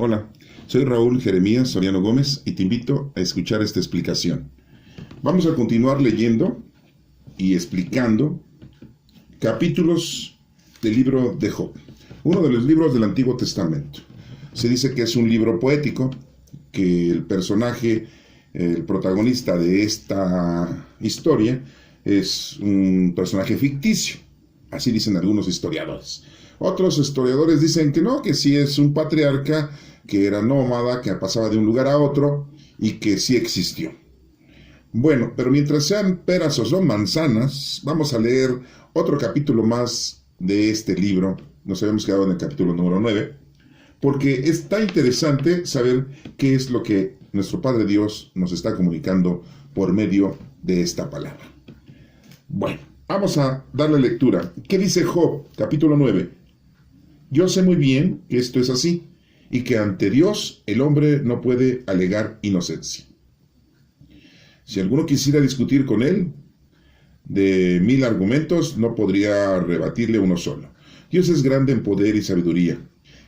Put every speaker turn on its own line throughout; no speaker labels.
Hola, soy Raúl Jeremías Soriano Gómez y te invito a escuchar esta explicación. Vamos a continuar leyendo y explicando capítulos del libro de Job, uno de los libros del Antiguo Testamento. Se dice que es un libro poético, que el personaje, el protagonista de esta historia, es un personaje ficticio. Así dicen algunos historiadores. Otros historiadores dicen que no, que sí es un patriarca, que era nómada, que pasaba de un lugar a otro y que sí existió. Bueno, pero mientras sean peras o son manzanas, vamos a leer otro capítulo más de este libro. Nos habíamos quedado en el capítulo número 9, porque está interesante saber qué es lo que nuestro Padre Dios nos está comunicando por medio de esta palabra. Bueno, vamos a darle lectura. ¿Qué dice Job, capítulo 9? Yo sé muy bien que esto es así, y que ante Dios el hombre no puede alegar inocencia. Si alguno quisiera discutir con él, de 1000 argumentos no podría rebatirle uno solo. Dios es grande en poder y sabiduría.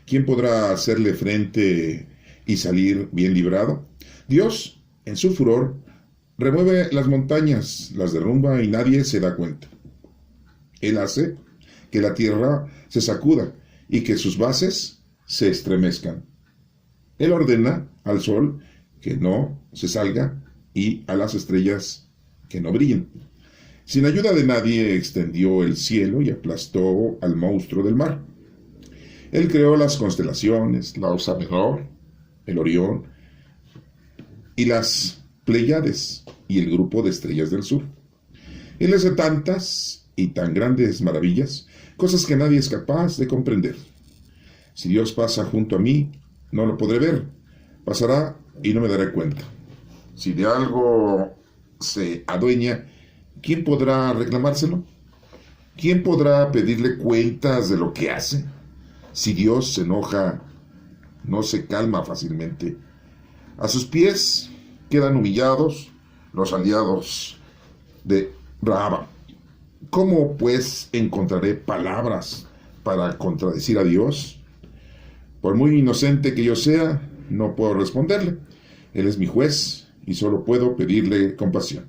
¿Quién podrá hacerle frente y salir bien librado? Dios, en su furor, remueve las montañas, las derrumba y nadie se da cuenta. Él hace que la tierra se sacuda y que sus bases se estremezcan. Él ordena al sol que no se salga y a las estrellas que no brillen. Sin ayuda de nadie extendió el cielo y aplastó al monstruo del mar. Él creó las constelaciones, la Osa Menor, el Orión y las Pléyades y el grupo de estrellas del sur. Él hace tantas y tan grandes maravillas, cosas que nadie es capaz de comprender. Si Dios pasa junto a mí, no lo podré ver. Pasará y no me daré cuenta. Si de algo se adueña, ¿quién podrá reclamárselo? ¿Quién podrá pedirle cuentas de lo que hace? Si Dios se enoja, no se calma fácilmente. A sus pies quedan humillados los aliados de Rahab. ¿Cómo, pues, encontraré palabras para contradecir a Dios? Por muy inocente que yo sea, no puedo responderle. Él es mi juez y solo puedo pedirle compasión.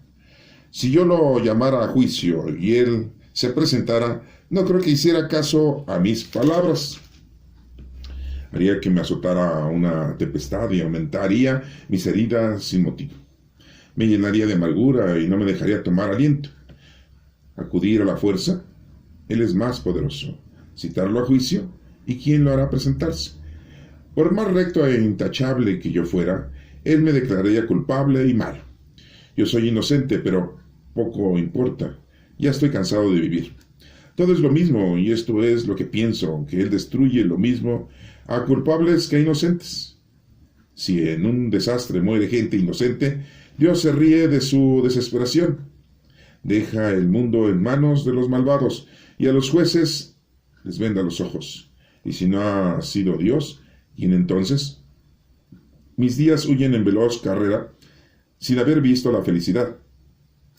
Si yo lo llamara a juicio y él se presentara, no creo que hiciera caso a mis palabras. Haría que me azotara una tempestad y aumentaría mis heridas sin motivo. Me llenaría de amargura y no me dejaría tomar aliento. Acudir a la fuerza, él es más poderoso. Citarlo a juicio, ¿y quién lo hará presentarse? Por más recto e intachable que yo fuera, él me declararía culpable y malo. Yo soy inocente, pero poco importa. Ya estoy cansado de vivir. Todo es lo mismo, y esto es lo que pienso, que él destruye lo mismo a culpables que a inocentes. Si en un desastre muere gente inocente, Dios se ríe de su desesperación. Deja el mundo en manos de los malvados, y a los jueces les venda los ojos. Y si no ha sido Dios, ¿quién entonces? Mis días huyen en veloz carrera, sin haber visto la felicidad.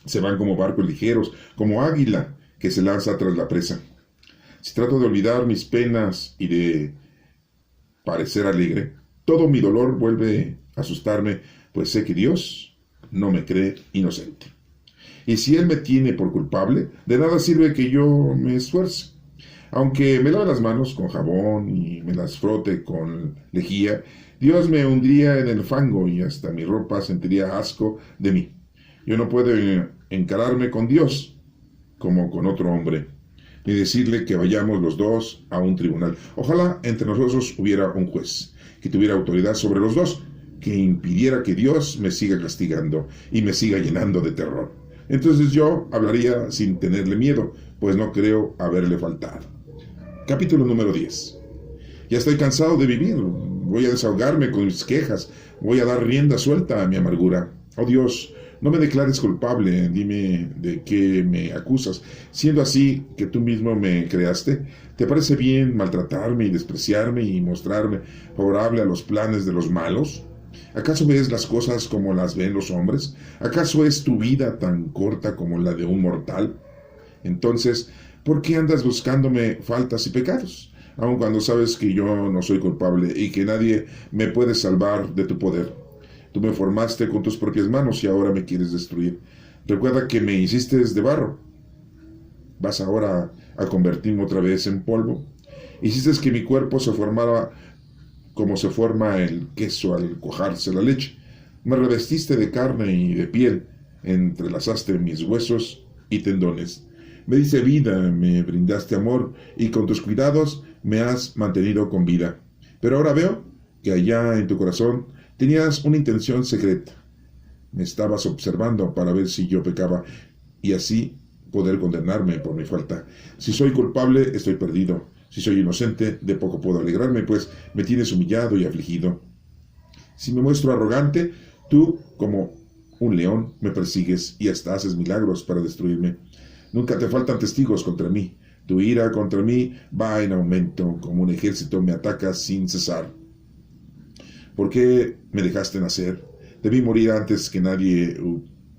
Se van como barcos ligeros, como águila que se lanza tras la presa. Si trato de olvidar mis penas y de parecer alegre, todo mi dolor vuelve a asustarme, pues sé que Dios no me cree inocente. Y si Él me tiene por culpable, de nada sirve que yo me esfuerce. Aunque me lave las manos con jabón y me las frote con lejía, Dios me hundiría en el fango y hasta mi ropa sentiría asco de mí. Yo no puedo encararme con Dios como con otro hombre, ni decirle que vayamos los dos a un tribunal. Ojalá entre nosotros hubiera un juez que tuviera autoridad sobre los dos, que impidiera que Dios me siga castigando y me siga llenando de terror. Entonces yo hablaría sin tenerle miedo, pues no creo haberle faltado. Capítulo número 10. Ya estoy cansado de vivir. Voy a desahogarme con mis quejas. Voy a dar rienda suelta a mi amargura. Oh Dios, no me declares culpable. Dime de qué me acusas. Siendo así que tú mismo me creaste, ¿te parece bien maltratarme y despreciarme y mostrarme favorable a los planes de los malos? ¿Acaso ves las cosas como las ven los hombres? ¿Acaso es tu vida tan corta como la de un mortal? Entonces, ¿por qué andas buscándome faltas y pecados? aun cuando sabes que yo no soy culpable y que nadie me puede salvar de tu poder. Tú me formaste con tus propias manos y ahora me quieres destruir. Recuerda que me hiciste de barro. ¿Vas ahora a convertirme otra vez en polvo? Hiciste que mi cuerpo se formara como se forma el queso al cuajarse la leche. Me revestiste de carne y de piel, entrelazaste mis huesos y tendones. Me diste vida, me brindaste amor, y con tus cuidados me has mantenido con vida. Pero ahora veo que allá en tu corazón tenías una intención secreta. Me estabas observando para ver si yo pecaba, y así poder condenarme por mi falta. Si soy culpable, estoy perdido. Si soy inocente, de poco puedo alegrarme, pues me tienes humillado y afligido. Si me muestro arrogante, tú, como un león, me persigues y hasta haces milagros para destruirme. Nunca te faltan testigos contra mí. Tu ira contra mí va en aumento, como un ejército me ataca sin cesar. ¿Por qué me dejaste nacer? Debí morir antes que nadie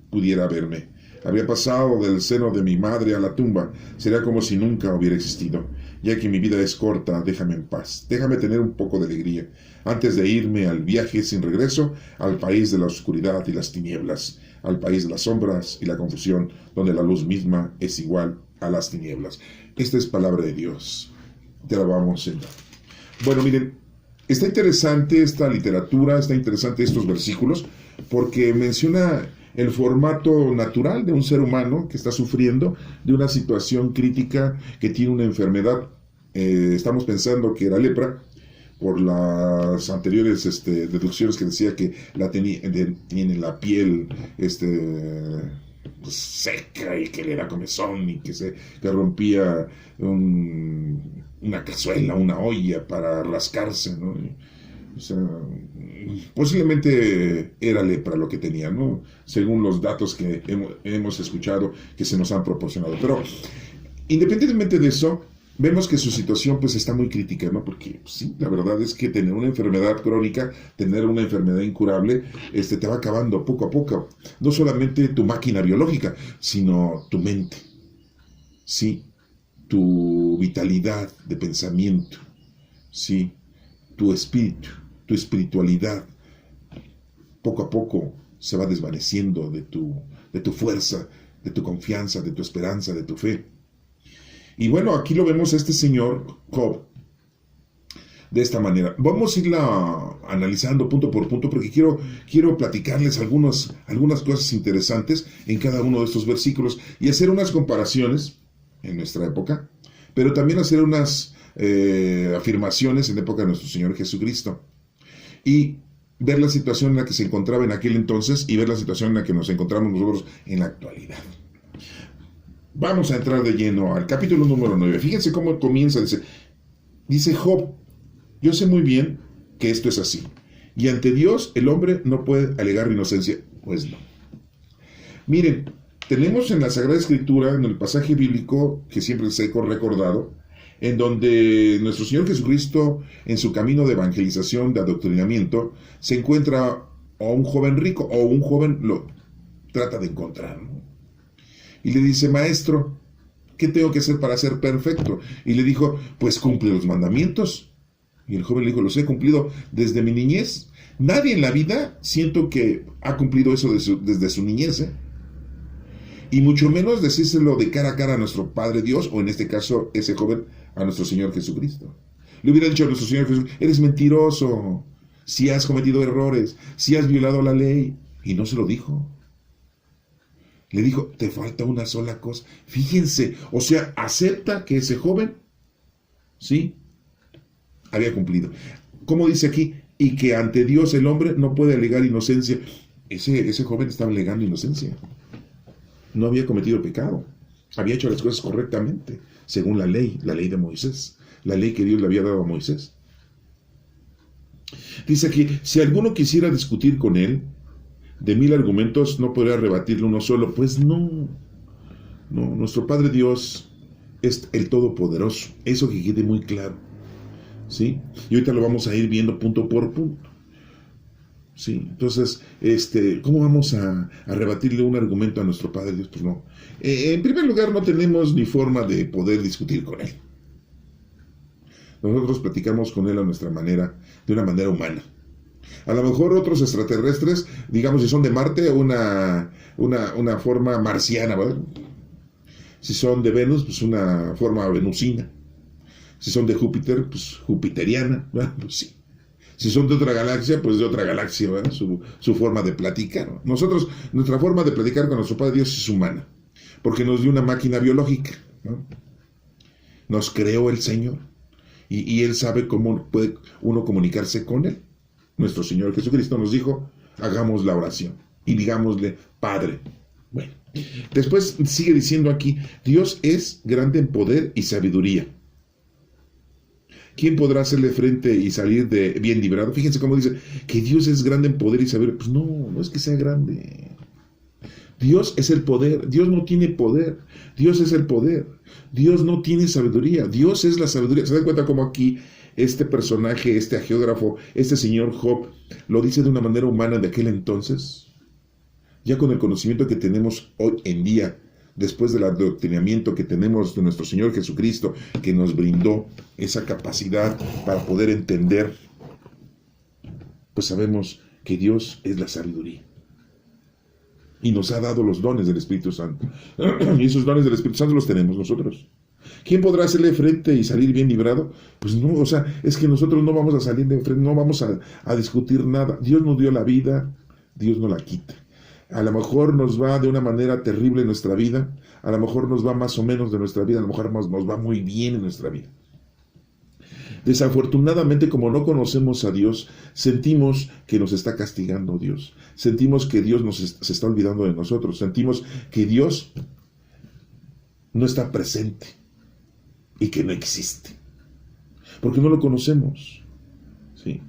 pudiera verme. Habría pasado del seno de mi madre a la tumba. Sería como si nunca hubiera existido. Ya que mi vida es corta, déjame en paz. Déjame tener un poco de alegría, antes de irme al viaje sin regreso, al país de la oscuridad y las tinieblas, al país de las sombras y la confusión, donde la luz misma es igual a las tinieblas. Esta es palabra de Dios. Te alabamos, Señor. Bueno, miren, está interesante esta literatura, está interesante estos versículos, porque menciona el formato natural de un ser humano que está sufriendo de una situación crítica, que tiene una enfermedad. Estamos pensando que era lepra, por las anteriores deducciones que decía que tiene la piel pues, seca, y que le da comezón, y que rompía una cazuela, una olla para rascarse, ¿no? O sea, posiblemente era lepra lo que tenía, ¿no? Según los datos que hemos escuchado, que se nos han proporcionado. Pero, independientemente de eso, vemos que su situación pues está muy crítica, ¿no? Porque pues, sí, la verdad es que tener una enfermedad crónica, tener una enfermedad incurable, te va acabando poco a poco. No solamente tu máquina biológica, sino tu mente, sí, tu vitalidad de pensamiento, sí, tu espíritu, tu espiritualidad, poco a poco se va desvaneciendo de tu fuerza, de tu confianza, de tu esperanza, de tu fe. Y bueno, aquí lo vemos a este señor Job de esta manera. Vamos a irla analizando punto por punto, porque quiero platicarles algunas cosas interesantes en cada uno de estos versículos y hacer unas comparaciones en nuestra época, pero también hacer unas afirmaciones en la época de nuestro Señor Jesucristo, y ver la situación en la que se encontraba en aquel entonces y ver la situación en la que nos encontramos nosotros en la actualidad. Vamos a entrar de lleno al capítulo número 9. Fíjense cómo comienza. Dice Job: yo sé muy bien que esto es así, y ante Dios el hombre no puede alegar inocencia. Pues no. Miren, tenemos en la Sagrada Escritura, en el pasaje bíblico que siempre se ha recordado, en donde nuestro Señor Jesucristo, en su camino de evangelización, de adoctrinamiento, se encuentra a un joven rico, o un joven lo trata de encontrar, ¿no? Y le dice: maestro, ¿qué tengo que hacer para ser perfecto? Y le dijo: pues cumple los mandamientos. Y el joven le dijo: los he cumplido desde mi niñez. Nadie en la vida siento que ha cumplido eso desde su niñez, ¿eh? Y mucho menos decírselo de cara a cara a nuestro Padre Dios, o en este caso, ese joven, a nuestro Señor Jesucristo. Le hubiera dicho a nuestro Señor Jesús: eres mentiroso, si has cometido errores, si has violado la ley. Y no se lo dijo. Le dijo: te falta una sola cosa. Fíjense, o sea, acepta que ese joven, sí, había cumplido. Como dice aquí, y que ante Dios el hombre no puede alegar inocencia. Ese joven estaba alegando inocencia. No había cometido pecado. Había hecho las cosas correctamente, según la ley de Moisés, la ley que Dios le había dado a Moisés. Dice aquí: si alguno quisiera discutir con él, de 1000 argumentos no podrá rebatirle uno solo. Pues no, nuestro Padre Dios es el Todopoderoso. Eso que quede muy claro, ¿sí? Y ahorita lo vamos a ir viendo punto por punto, ¿sí? Entonces, ¿cómo vamos a rebatirle un argumento a nuestro Padre Dios? Pues no. En primer lugar, no tenemos ni forma de poder discutir con Él. Nosotros platicamos con Él a nuestra manera, de una manera humana. A lo mejor otros extraterrestres, digamos, si son de Marte, una forma marciana, ¿verdad? Si son de Venus, pues una forma venusina. Si son de Júpiter, pues jupiteriana, ¿verdad? Pues sí. Si son de otra galaxia, pues de otra galaxia, ¿verdad? Su forma de platicar, ¿no? Nosotros, nuestra forma de platicar con nuestro Padre Dios es humana, porque nos dio una máquina biológica, ¿no? Nos creó el Señor, y Él sabe cómo puede uno comunicarse con Él. Nuestro Señor Jesucristo nos dijo, hagamos la oración, y digámosle, Padre. Bueno, después sigue diciendo aquí, Dios es grande en poder y sabiduría. ¿Quién podrá hacerle frente y salir de bien librado? Fíjense cómo dice que Dios es grande en poder y sabiduría. Pues no es que sea grande. Dios es el poder. Dios no tiene poder. Dios es el poder. Dios no tiene sabiduría. Dios es la sabiduría. ¿Se dan cuenta cómo aquí este personaje, este agiógrafo, este señor Job, lo dice de una manera humana de aquel entonces? Ya con el conocimiento que tenemos hoy en día, después del adoctrinamiento que tenemos de nuestro Señor Jesucristo, que nos brindó esa capacidad para poder entender, pues sabemos que Dios es la sabiduría. Y nos ha dado los dones del Espíritu Santo. Y esos dones del Espíritu Santo los tenemos nosotros. ¿Quién podrá hacerle frente y salir bien librado? Pues no, o sea, es que nosotros no vamos a salir de frente, no vamos a discutir nada. Dios nos dio la vida, Dios no la quita. A lo mejor nos va de una manera terrible en nuestra vida, a lo mejor nos va más o menos de nuestra vida, a lo mejor nos va muy bien en nuestra vida. Desafortunadamente, como no conocemos a Dios, sentimos que nos está castigando Dios. Sentimos que Dios se está olvidando de nosotros. Sentimos que Dios no está presente y que no existe. Porque no lo conocemos. ¿Sí?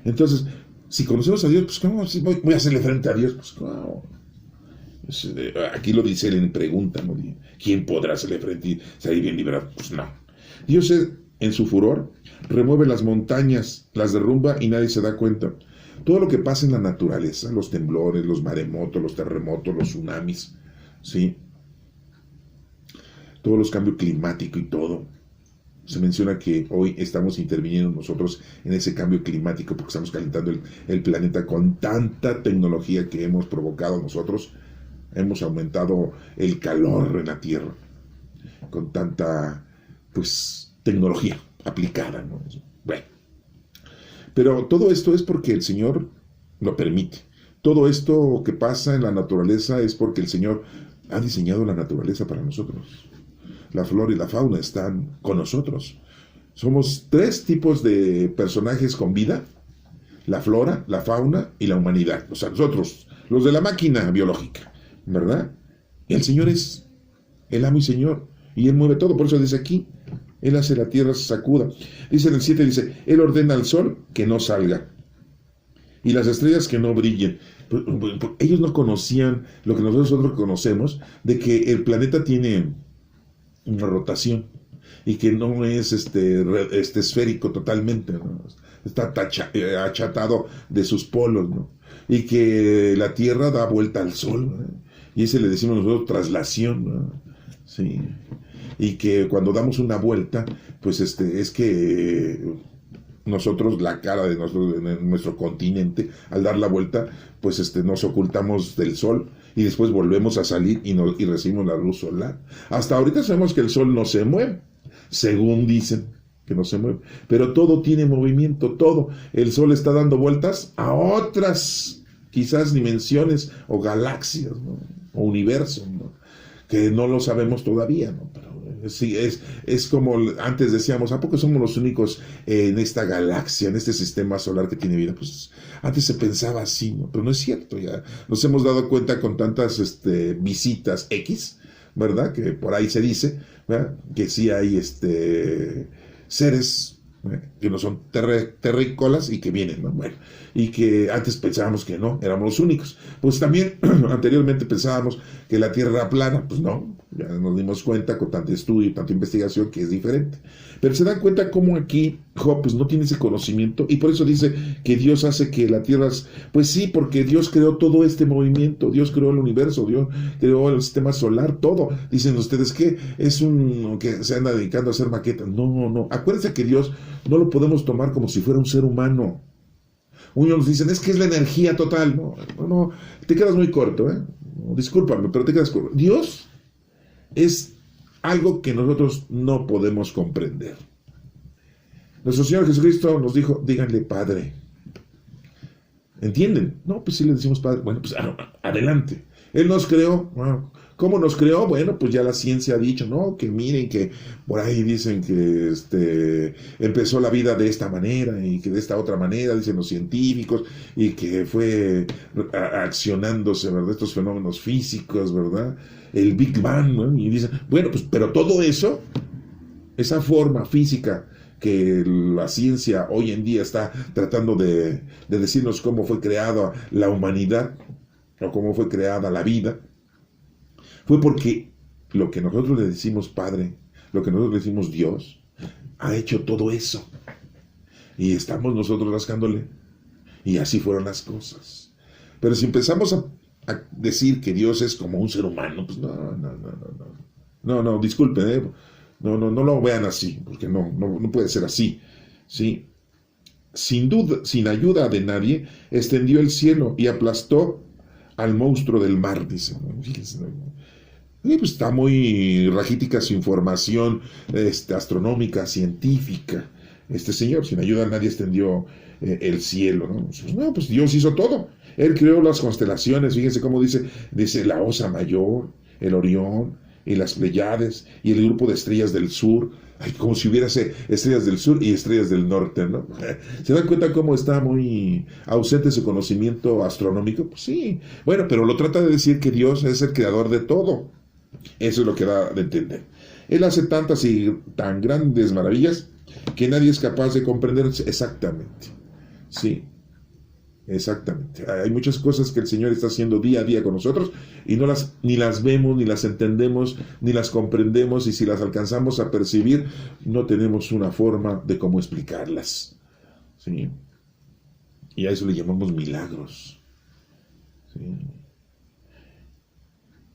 Entonces, si conocemos a Dios, pues ¿cómo voy a hacerle frente a Dios? Pues ¿cómo? Aquí lo dice él en pregunta, ¿no? ¿Quién podrá hacerle frente y salir bien librado? Pues no. Dios en su furor remueve las montañas, las derrumba y nadie se da cuenta. Todo lo que pasa en la naturaleza, los temblores, los maremotos, los terremotos, los tsunamis, ¿sí? Todos los cambios climáticos y todo. Se menciona que hoy estamos interviniendo nosotros en ese cambio climático porque estamos calentando el planeta con tanta tecnología que hemos provocado nosotros. Hemos aumentado el calor en la Tierra con tanta, pues, tecnología aplicada, ¿no? Bueno, pero todo esto es porque el Señor lo permite. Todo esto que pasa en la naturaleza es porque el Señor ha diseñado la naturaleza para nosotros. La flora y la fauna están con nosotros. Somos 3 tipos de personajes con vida: la flora, la fauna y la humanidad. O sea, nosotros, los de la máquina biológica, ¿verdad? Y el Señor es el amo y Señor, y Él mueve todo. Por eso dice aquí, Él hace la tierra se sacuda. Dice en el 7, dice, Él ordena al sol que no salga, y las estrellas que no brillen. Ellos no conocían lo que nosotros conocemos, de que el planeta tiene una rotación y que no es esférico totalmente, ¿no? Está achatado de sus polos, ¿no? Y que la Tierra da vuelta al Sol, ¿no? Y ese le decimos nosotros traslación, ¿no? Sí. Y que cuando damos una vuelta, pues es que nosotros, la cara de nuestro continente, al dar la vuelta, pues nos ocultamos del sol y después volvemos a salir y recibimos la luz solar. Hasta ahorita sabemos que el sol no se mueve, según dicen que no se mueve, pero todo tiene movimiento, todo. El sol está dando vueltas a otras, quizás, dimensiones o galaxias, ¿no? O universos, ¿no? Que no lo sabemos todavía, ¿no? Pero sí, es como antes decíamos, ¿a poco somos los únicos en esta galaxia, en este sistema solar que tiene vida? Pues antes se pensaba así, ¿no? Pero no es cierto, ya nos hemos dado cuenta con tantas visitas X, ¿verdad? Que por ahí se dice, ¿verdad? Que sí hay seres que no son terrícolas y que vienen, ¿no? Bueno, y que antes pensábamos que no, éramos los únicos. Pues también anteriormente pensábamos que la Tierra era plana, pues no, ya nos dimos cuenta con tanto estudio y tanta investigación que es diferente. Pero se dan cuenta cómo aquí Job pues no tiene ese conocimiento y por eso dice que Dios hace que la Tierra, pues sí, porque Dios creó todo este movimiento, Dios creó el universo, Dios creó el sistema solar, todo. Dicen ustedes que es un que se anda dedicando a hacer maquetas. No, acuérdense que Dios no lo podemos tomar como si fuera un ser humano. Unos nos dicen, es que es la energía total. No, te quedas muy corto, ¿eh? Discúlpame, pero te quedas corto. Dios es algo que nosotros no podemos comprender. Nuestro Señor Jesucristo nos dijo, díganle Padre. ¿Entienden? No, pues sí le decimos Padre. Bueno, pues adelante. Él nos creó. ¿Cómo nos creó? Bueno, pues ya la ciencia ha dicho, ¿no? Que miren que por ahí dicen que empezó la vida de esta manera y que de esta otra manera, dicen los científicos, y que fue accionándose, ¿verdad? Estos fenómenos físicos, ¿verdad? El Big Bang, ¿no? Y dicen, bueno, pues, pero todo eso, esa forma física que la ciencia hoy en día está tratando de decirnos cómo fue creada la humanidad, o cómo fue creada la vida, fue porque lo que nosotros le decimos Padre, lo que nosotros le decimos Dios, ha hecho todo eso. Y estamos nosotros rascándole. Y así fueron las cosas. Pero si empezamos a decir que Dios es como un ser humano, pues no, disculpen, no lo vean así, porque no puede ser así, ¿sí? Sin duda, sin ayuda de nadie, extendió el cielo y aplastó al monstruo del mar, dice. Fíjense, y pues está muy raquítica su información astronómica, científica. Este señor, sin ayuda de nadie, extendió el cielo, ¿no? No, pues Dios hizo todo. Él creó las constelaciones, fíjense cómo dice la Osa Mayor, el Orión, y las Pleiades, y el grupo de estrellas del sur. Ay, como si hubiese estrellas del sur y estrellas del norte, ¿no? ¿Se dan cuenta cómo está muy ausente su conocimiento astronómico? Pues sí. Bueno, pero lo trata de decir que Dios es el creador de todo. Eso es lo que da de entender. Él hace tantas y tan grandes maravillas que nadie es capaz de comprender exactamente. Sí, exactamente. Hay muchas cosas que el Señor está haciendo día a día con nosotros y ni las vemos, ni las entendemos, ni las comprendemos, y si las alcanzamos a percibir, no tenemos una forma de cómo explicarlas. ¿Sí? Y a eso le llamamos milagros. ¿Sí?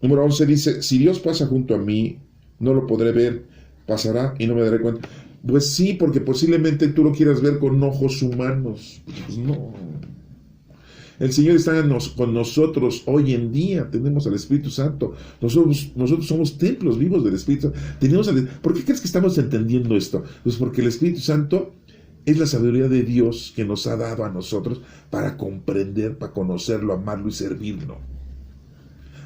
Número 11 dice, si Dios pasa junto a mí, no lo podré ver, pasará y no me daré cuenta. Pues sí, porque posiblemente tú lo quieras ver con ojos humanos. Pues no. El Señor está con nosotros hoy en día. Tenemos al Espíritu Santo. Nosotros somos templos vivos del Espíritu Santo. ¿Por qué crees que estamos entendiendo esto? Pues porque el Espíritu Santo es la sabiduría de Dios que nos ha dado a nosotros para comprender, para conocerlo, amarlo y servirlo.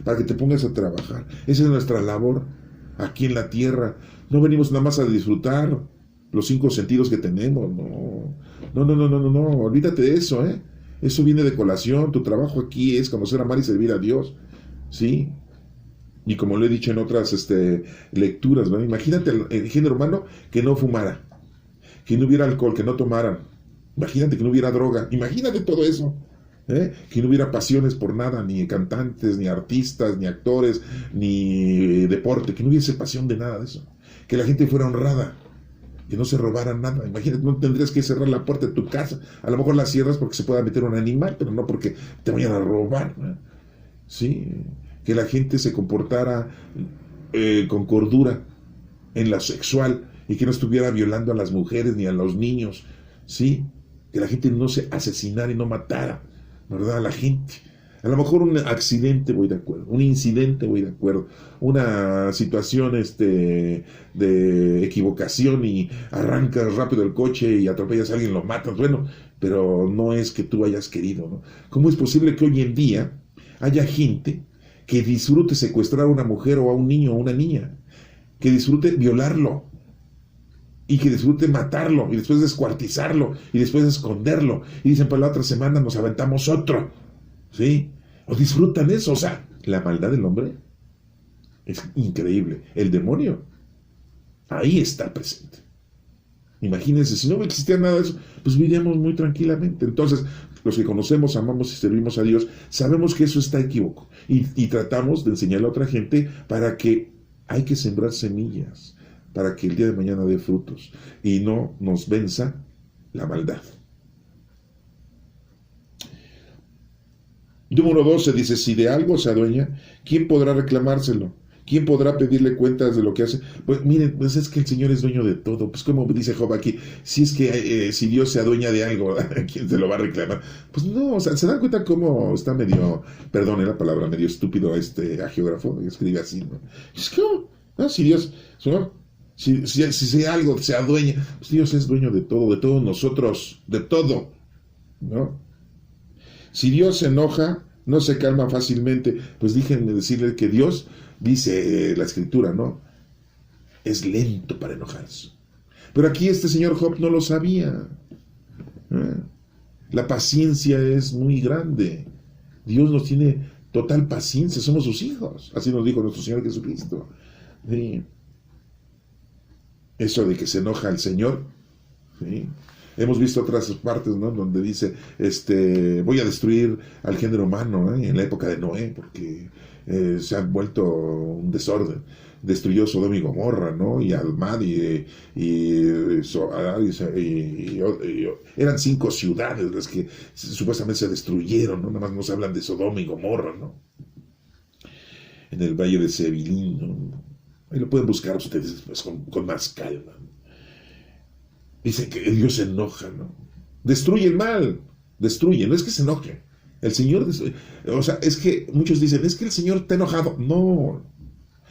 Para que te pongas a trabajar. Esa es nuestra labor aquí en la tierra. No venimos nada más a disfrutar los 5 sentidos que tenemos. No. Olvídate de eso, ¿eh? Eso viene de colación. Tu trabajo aquí es conocer, amar y servir a Dios. ¿Sí? Y como lo he dicho en otras lecturas, ¿verdad? Imagínate el género humano que no fumara, que no hubiera alcohol, que no tomaran. Imagínate que no hubiera droga. Imagínate todo eso. Que no hubiera pasiones por nada, ni cantantes, ni artistas, ni actores, ni deporte, que no hubiese pasión de nada de eso. Que la gente fuera honrada, que no se robara nada. Imagínate, no tendrías que cerrar la puerta de tu casa. A lo mejor la cierras porque se pueda meter un animal, pero no porque te vayan a robar, ¿no? Sí, que la gente se comportara con cordura en lo sexual y que no estuviera violando a las mujeres ni a los niños. Sí, que la gente no se asesinara y no matara, ¿verdad? A la gente. A lo mejor un accidente voy de acuerdo, un incidente voy de acuerdo, una situación de equivocación y arrancas rápido el coche y atropellas a alguien, lo matas, bueno, pero no es que tú hayas querido, ¿no? ¿Cómo es posible que hoy en día haya gente que disfrute secuestrar a una mujer o a un niño o a una niña, que disfrute violarlo, y que disfrute matarlo, y después descuartizarlo, y después esconderlo, y dicen, pues la otra semana nos aventamos otro, ¿sí? O disfrutan eso, o sea, la maldad del hombre es increíble. El demonio ahí está presente. Imagínense, si no existía nada de eso, pues viviríamos muy tranquilamente. Entonces, los que conocemos, amamos y servimos a Dios, sabemos que eso está equívoco. Y tratamos de enseñarle a otra gente para que hay que sembrar semillas, para que el día de mañana dé frutos y no nos venza la maldad. Número 12 dice, si de algo se adueña, ¿quién podrá reclamárselo? ¿Quién podrá pedirle cuentas de lo que hace? Pues miren, pues es que el Señor es dueño de todo. Pues como dice Job aquí, si es que si Dios se adueña de algo, ¿quién se lo va a reclamar? Pues no, o sea, se dan cuenta cómo está medio, perdone la palabra, medio estúpido geógrafo, escribe así, ¿no? Es que, no, si Dios, ¿no? Si algo se adueña, pues Dios es dueño de todos nosotros, de todo, ¿no? Si Dios se enoja, no se calma fácilmente. Pues déjenme decirle que Dios, dice la Escritura, ¿no? Es lento para enojarse. Pero aquí este señor Job no lo sabía. La paciencia es muy grande. Dios nos tiene total paciencia, somos sus hijos. Así nos dijo nuestro Señor Jesucristo. ¿Sí? Eso de que se enoja el Señor, ¿sí? Hemos visto otras partes, ¿no? Donde dice, voy a destruir al género humano, en la época de Noé, porque se han vuelto un desorden. Destruyó Sodoma y Gomorra, ¿no? Y Admad eran 5 ciudades las que supuestamente se destruyeron, ¿no? Nada más nos hablan de Sodoma y Gomorra, ¿no? En el valle de Sebilín, ¿no? Ahí lo pueden buscar ustedes pues, con más calma. Dice que Dios se enoja, ¿no? Destruye el mal, destruye, no es que se enoje. El Señor, o sea, es que muchos dicen, es que el Señor está enojado. No,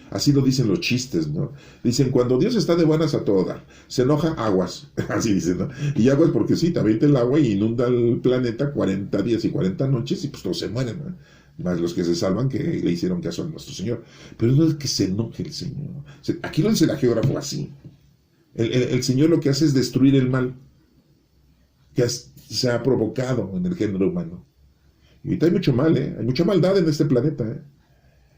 así lo dicen los chistes, ¿no? Dicen, cuando Dios está de buenas a todo dar, se enoja, aguas, así dicen, ¿no? Y aguas porque sí, te avienta el agua y inunda el planeta 40 días y 40 noches y pues todos se mueren, ¿no? Más los que se salvan que le hicieron caso a nuestro Señor. Pero no es que se enoje el Señor. Aquí lo dice la geógrafa así. El Señor lo que hace es destruir el mal que se ha provocado en el género humano. Y ahorita hay mucho mal, hay mucha maldad en este planeta.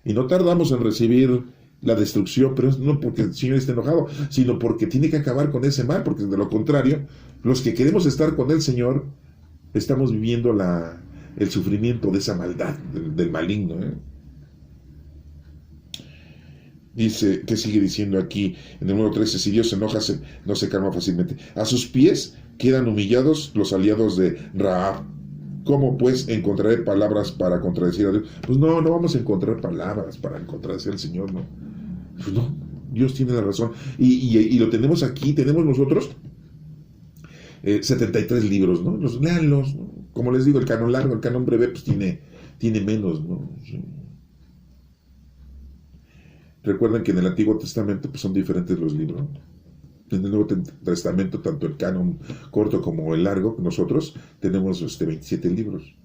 Y no tardamos en recibir la destrucción, pero no porque el Señor esté enojado, sino porque tiene que acabar con ese mal, porque de lo contrario, los que queremos estar con el Señor, estamos viviendo el sufrimiento de esa maldad, del maligno. Dice, ¿qué sigue diciendo aquí? En el número 13, si Dios se enoja, no se calma fácilmente. A sus pies quedan humillados los aliados de Rahab. ¿Cómo pues encontraré palabras para contradecir a Dios? Pues no vamos a encontrar palabras para contradecir al Señor, ¿no? Pues no, Dios tiene la razón. Y lo tenemos aquí, tenemos nosotros 73 libros, ¿no? Léanlos, ¿no? Como les digo, el canon largo, el canon breve, pues tiene menos, ¿no? Sí. Recuerden que en el Antiguo Testamento pues, son diferentes los libros. En el Nuevo Testamento, tanto el canon corto como el largo, nosotros tenemos 27 libros.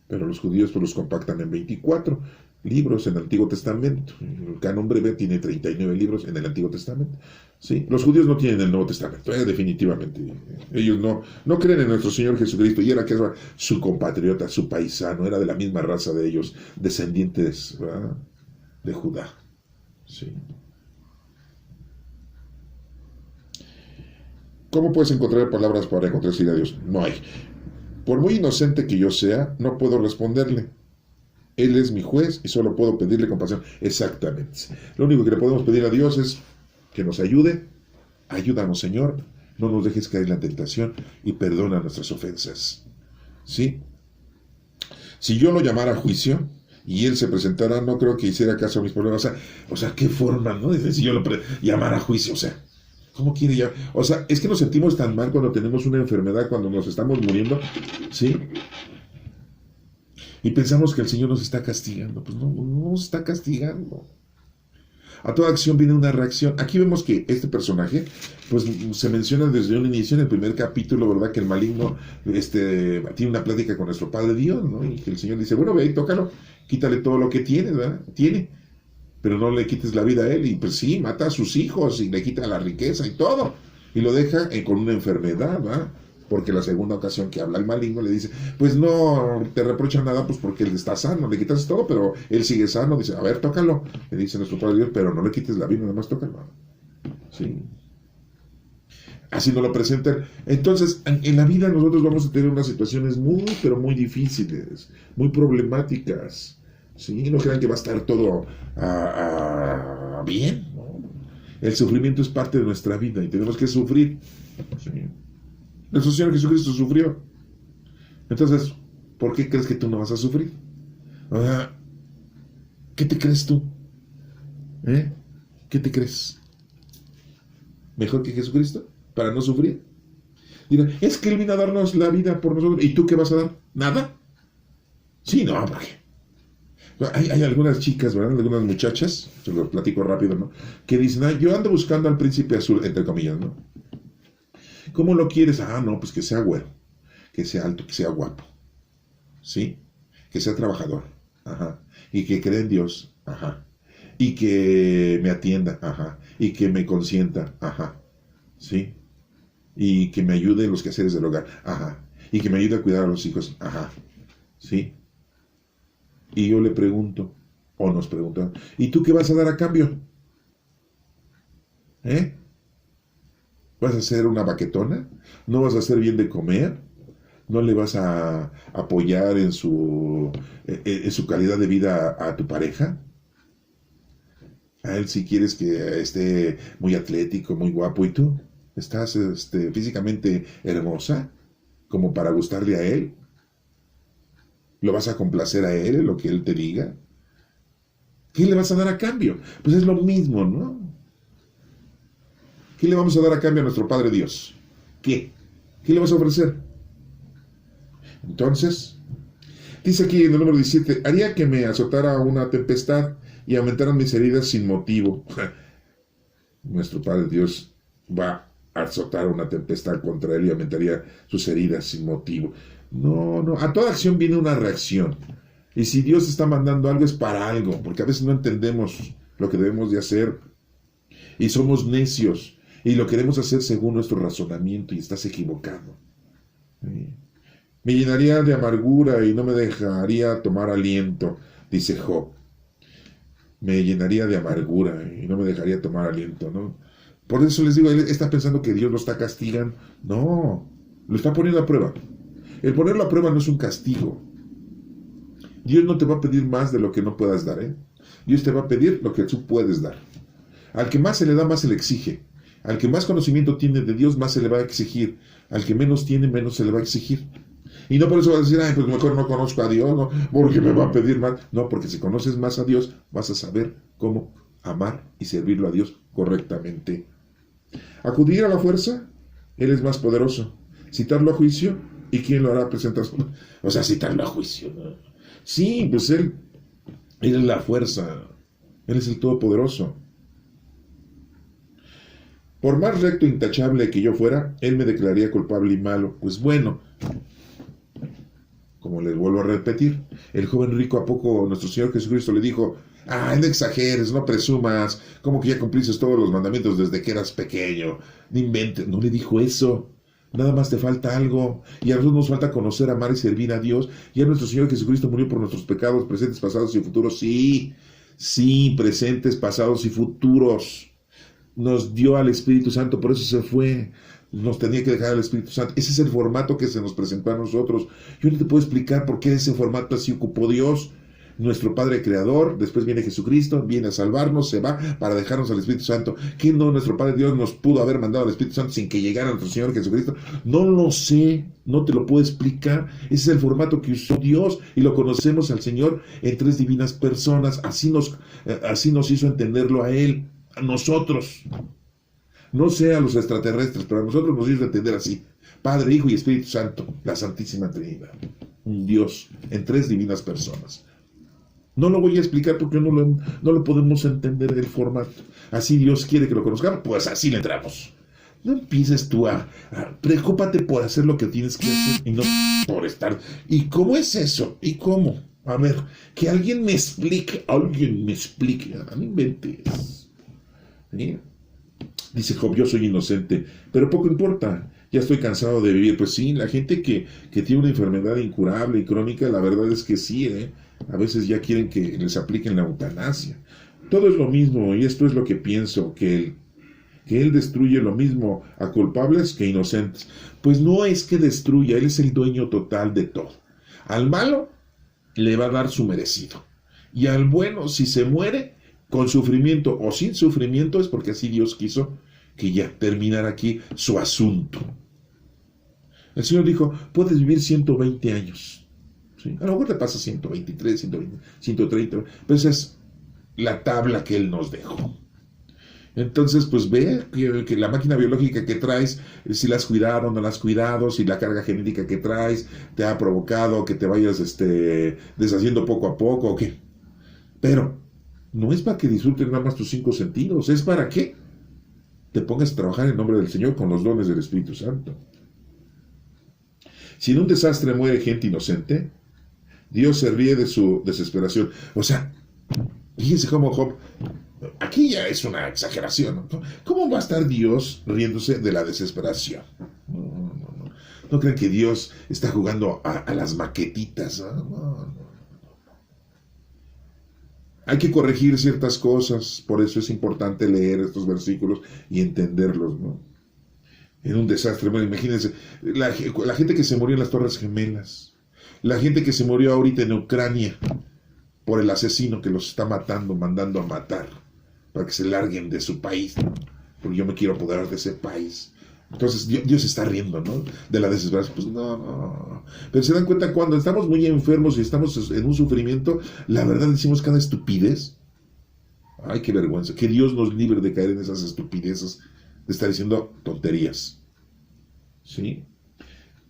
Pero los judíos pues, los compactan en 24 libros en el Antiguo Testamento. El canon breve tiene 39 libros en el Antiguo Testamento. ¿Sí? Los judíos no tienen el Nuevo Testamento, definitivamente. Ellos no creen en nuestro Señor Jesucristo. Y era que era su compatriota, su paisano, era de la misma raza de ellos, descendientes, ¿verdad?, de Judá. Sí. ¿Cómo puedes encontrar palabras para contradecir a Dios? No hay. Por muy inocente que yo sea, no puedo responderle. Él es mi juez y solo puedo pedirle compasión. Exactamente. Lo único que le podemos pedir a Dios es que nos ayude. Ayúdanos, Señor. No nos dejes caer en la tentación y perdona nuestras ofensas. ¿Sí? Si yo lo llamara a juicio y él se presentara, no creo que hiciera caso a mis problemas. O sea, ¿qué forma, no? Si yo lo llamara a juicio, o sea, ¿cómo quiere llamar? O sea, es que nos sentimos tan mal cuando tenemos una enfermedad, cuando nos estamos muriendo, ¿sí? Y pensamos que el Señor nos está castigando. Pues no nos está castigando. A toda acción viene una reacción. Aquí vemos que este personaje, pues se menciona desde un inicio en el primer capítulo, ¿verdad? Que el maligno tiene una plática con nuestro Padre Dios, ¿no? Y que el Señor dice, bueno, ve y tócalo, quítale todo lo que tiene, ¿verdad? Tiene, pero no le quites la vida a él. Y pues sí, mata a sus hijos y le quita la riqueza y todo. Y lo deja con una enfermedad, ¿verdad? Porque la segunda ocasión que habla el maligno le dice, pues no te reprocha nada, pues porque él está sano, le quitas todo, pero él sigue sano. Dice, a ver, tócalo. Le dice nuestro Padre Dios, pero no le quites la vida, nada más tócalo. Sí. Así nos lo presentan. Entonces, en la vida nosotros vamos a tener unas situaciones muy, pero muy difíciles, muy problemáticas. ¿Sí? No crean que va a estar todo bien, ¿no? El sufrimiento es parte de nuestra vida y tenemos que sufrir. ¿Sí? Nuestro Señor Jesucristo sufrió. Entonces, ¿por qué crees que tú no vas a sufrir? ¿Qué te crees tú? ¿Qué te crees? ¿Mejor que Jesucristo? ¿Para no sufrir? Dirán, es que Él vino a darnos la vida por nosotros. ¿Y tú qué vas a dar? ¿Nada? Sí, no, ¿por qué? Hay algunas chicas, ¿verdad? Algunas muchachas, se lo platico rápido, ¿no? Que dicen, yo ando buscando al príncipe azul, entre comillas, ¿no? ¿Cómo lo quieres? No, pues que sea güero, que sea alto, que sea guapo, ¿sí? Que sea trabajador, ajá. Y que crea en Dios, ajá. Y que me atienda, ajá. Y que me consienta, ajá. ¿Sí? Y que me ayude en los quehaceres del hogar, ajá. Y que me ayude a cuidar a los hijos, ajá. ¿Sí? Y yo le pregunto, o nos preguntan, ¿y tú qué vas a dar a cambio? ¿Vas a hacer una baquetona? ¿No vas a hacer bien de comer? ¿No le vas a apoyar en su calidad de vida a tu pareja? A él si quieres que esté muy atlético, muy guapo, ¿y tú? ¿Estás físicamente hermosa como para gustarle a él? ¿Lo vas a complacer a él en lo que él te diga? ¿Qué le vas a dar a cambio? Pues es lo mismo, ¿no? ¿Qué le vamos a dar a cambio a nuestro Padre Dios? ¿Qué? ¿Qué le vas a ofrecer? Entonces, dice aquí en el número 17, haría que me azotara una tempestad y aumentaran mis heridas sin motivo. Nuestro Padre Dios va a azotar una tempestad contra él y aumentaría sus heridas sin motivo. No, a toda acción viene una reacción. Y si Dios está mandando algo es para algo, porque a veces no entendemos lo que debemos de hacer y somos necios y lo queremos hacer según nuestro razonamiento y estás equivocado. ¿Sí? Me llenaría de amargura y no me dejaría tomar aliento, dice Job. Me llenaría de amargura y no me dejaría tomar aliento, ¿no? Por eso les digo, él está pensando que Dios lo está castigando. No, lo está poniendo a prueba. El ponerlo a prueba no es un castigo. Dios no te va a pedir más de lo que no puedas dar, Dios te va a pedir lo que tú puedes dar. Al que más se le da, más se le exige. Al que más conocimiento tiene de Dios, más se le va a exigir. Al que menos tiene, menos se le va a exigir. Y no por eso vas a decir, pues mejor no conozco a Dios, ¿no? Porque me va a pedir más. No, porque si conoces más a Dios, vas a saber cómo amar y servirlo a Dios correctamente. Acudir a la fuerza, Él es más poderoso. Citarlo a juicio, ¿y quién lo hará presentar? O sea, citarlo a juicio, ¿no? Sí, pues Él es la fuerza. Él es el Todopoderoso. Por más recto e intachable que yo fuera, Él me declararía culpable y malo. Pues bueno, como les vuelvo a repetir, el joven rico, ¿a poco nuestro Señor Jesucristo le dijo, no exageres, no presumas, como que ya cumpliste todos los mandamientos desde que eras pequeño? No inventes, no le dijo eso. Nada más te falta algo. Y a nosotros nos falta conocer, amar y servir a Dios. Ya nuestro Señor Jesucristo murió por nuestros pecados, presentes, pasados y futuros. Sí, presentes, pasados y futuros. Nos dio al Espíritu Santo, por eso se fue. Nos tenía que dejar al Espíritu Santo. Ese es el formato que se nos presentó a nosotros. Yo no te puedo explicar por qué ese formato así ocupó Dios, nuestro Padre Creador. Después viene Jesucristo, viene a salvarnos, se va para dejarnos al Espíritu Santo. ¿Qué no nuestro Padre Dios nos pudo haber mandado al Espíritu Santo sin que llegara nuestro Señor Jesucristo? No lo sé, no te lo puedo explicar. Ese es el formato que usó Dios y lo conocemos al Señor en tres divinas personas. Así nos hizo entenderlo a Él, a nosotros. No sé a los extraterrestres, pero a nosotros nos hizo entender así. Padre, Hijo y Espíritu Santo, la Santísima Trinidad. Un Dios en tres divinas personas. No lo voy a explicar porque no lo podemos entender el formato. Así Dios quiere que lo conozcamos, pues así le entramos. No empieces tú preocúpate por hacer lo que tienes que hacer y no por estar. ¿Y cómo es eso? ¿Y cómo? A ver, que alguien me explique. No inventes. ¿Sí? Dice Job, yo soy inocente, pero poco importa, ya estoy cansado de vivir. Pues sí, la gente que tiene una enfermedad incurable y crónica, la verdad es que sí, a veces ya quieren que les apliquen la eutanasia. Todo es lo mismo, y esto es lo que pienso, que que Él destruye lo mismo a culpables que inocentes. Pues no es que destruya, Él es el dueño total de todo. Al malo le va a dar su merecido. Y al bueno, si se muere, con sufrimiento o sin sufrimiento, es porque así Dios quiso que ya terminara aquí su asunto. El Señor dijo, puedes vivir 120 años. ¿Sí? A lo mejor te pasa 123, 120, 130, pero esa es la tabla que Él nos dejó. Entonces, pues ve que la máquina biológica que traes, si la has cuidado o no la has cuidado, si la carga genética que traes te ha provocado que te vayas deshaciendo poco a poco, ¿o qué? Pero no es para que disfrutes nada más tus 5 sentidos, es para que te pongas a trabajar en nombre del Señor con los dones del Espíritu Santo. Si en un desastre muere gente inocente, Dios se ríe de su desesperación. O sea, fíjense cómo Job, aquí ya es una exageración, ¿no? ¿Cómo va a estar Dios riéndose de la desesperación? No crean que Dios está jugando a las maquetitas. No. Hay que corregir ciertas cosas, por eso es importante leer estos versículos y entenderlos, ¿no? En un desastre, bueno, imagínense, la gente que se murió en las Torres Gemelas, la gente que se murió ahorita en Ucrania por el asesino que los está matando, mandando a matar, para que se larguen de su país, ¿no? Porque yo me quiero apoderar de ese país. Entonces Dios está riendo, ¿no? De la desesperación. Pues no. Pero se dan cuenta, cuando estamos muy enfermos y estamos en un sufrimiento, la verdad decimos cada estupidez. Ay, qué vergüenza. Que Dios nos libre de caer en esas estupideces, de estar diciendo tonterías. ¿Sí?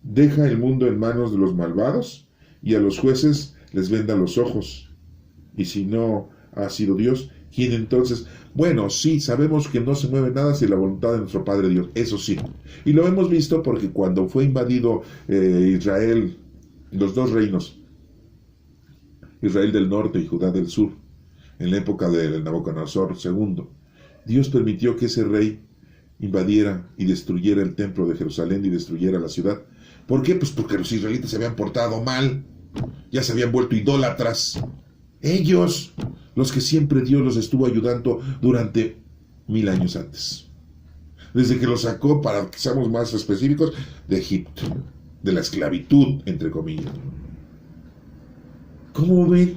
Deja el mundo en manos de los malvados y a los jueces les venda los ojos. Y si no ha sido Dios, ¿quién entonces? Bueno, sí, sabemos que no se mueve nada sin la voluntad de nuestro Padre Dios, eso sí. Y lo hemos visto porque cuando fue invadido Israel, los dos reinos, Israel del norte y Judá del sur, en la época de Nabucodonosor II, Dios permitió que ese rey invadiera y destruyera el templo de Jerusalén y destruyera la ciudad. ¿Por qué? Pues porque los israelitas se habían portado mal, ya se habían vuelto idólatras. Ellos, los que siempre Dios los estuvo ayudando durante 1000 años antes. Desde que los sacó, para que seamos más específicos, de Egipto, de la esclavitud, entre comillas. ¿Cómo ven?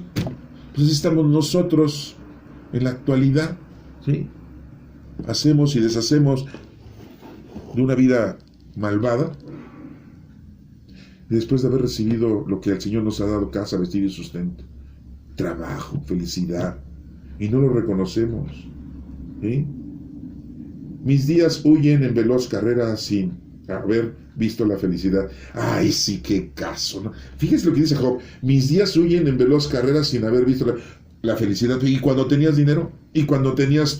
Pues estamos nosotros en la actualidad, ¿sí? Hacemos y deshacemos de una vida malvada, después de haber recibido lo que el Señor nos ha dado: casa, vestido y sustento, trabajo, felicidad, y no lo reconocemos. ¿Sí? Mis días huyen en veloz carrera sin haber visto la felicidad. Ay, sí, qué caso, ¿no? Fíjense lo que dice Job: mis días huyen en veloz carrera sin haber visto la felicidad. Y cuando tenías dinero, y cuando tenías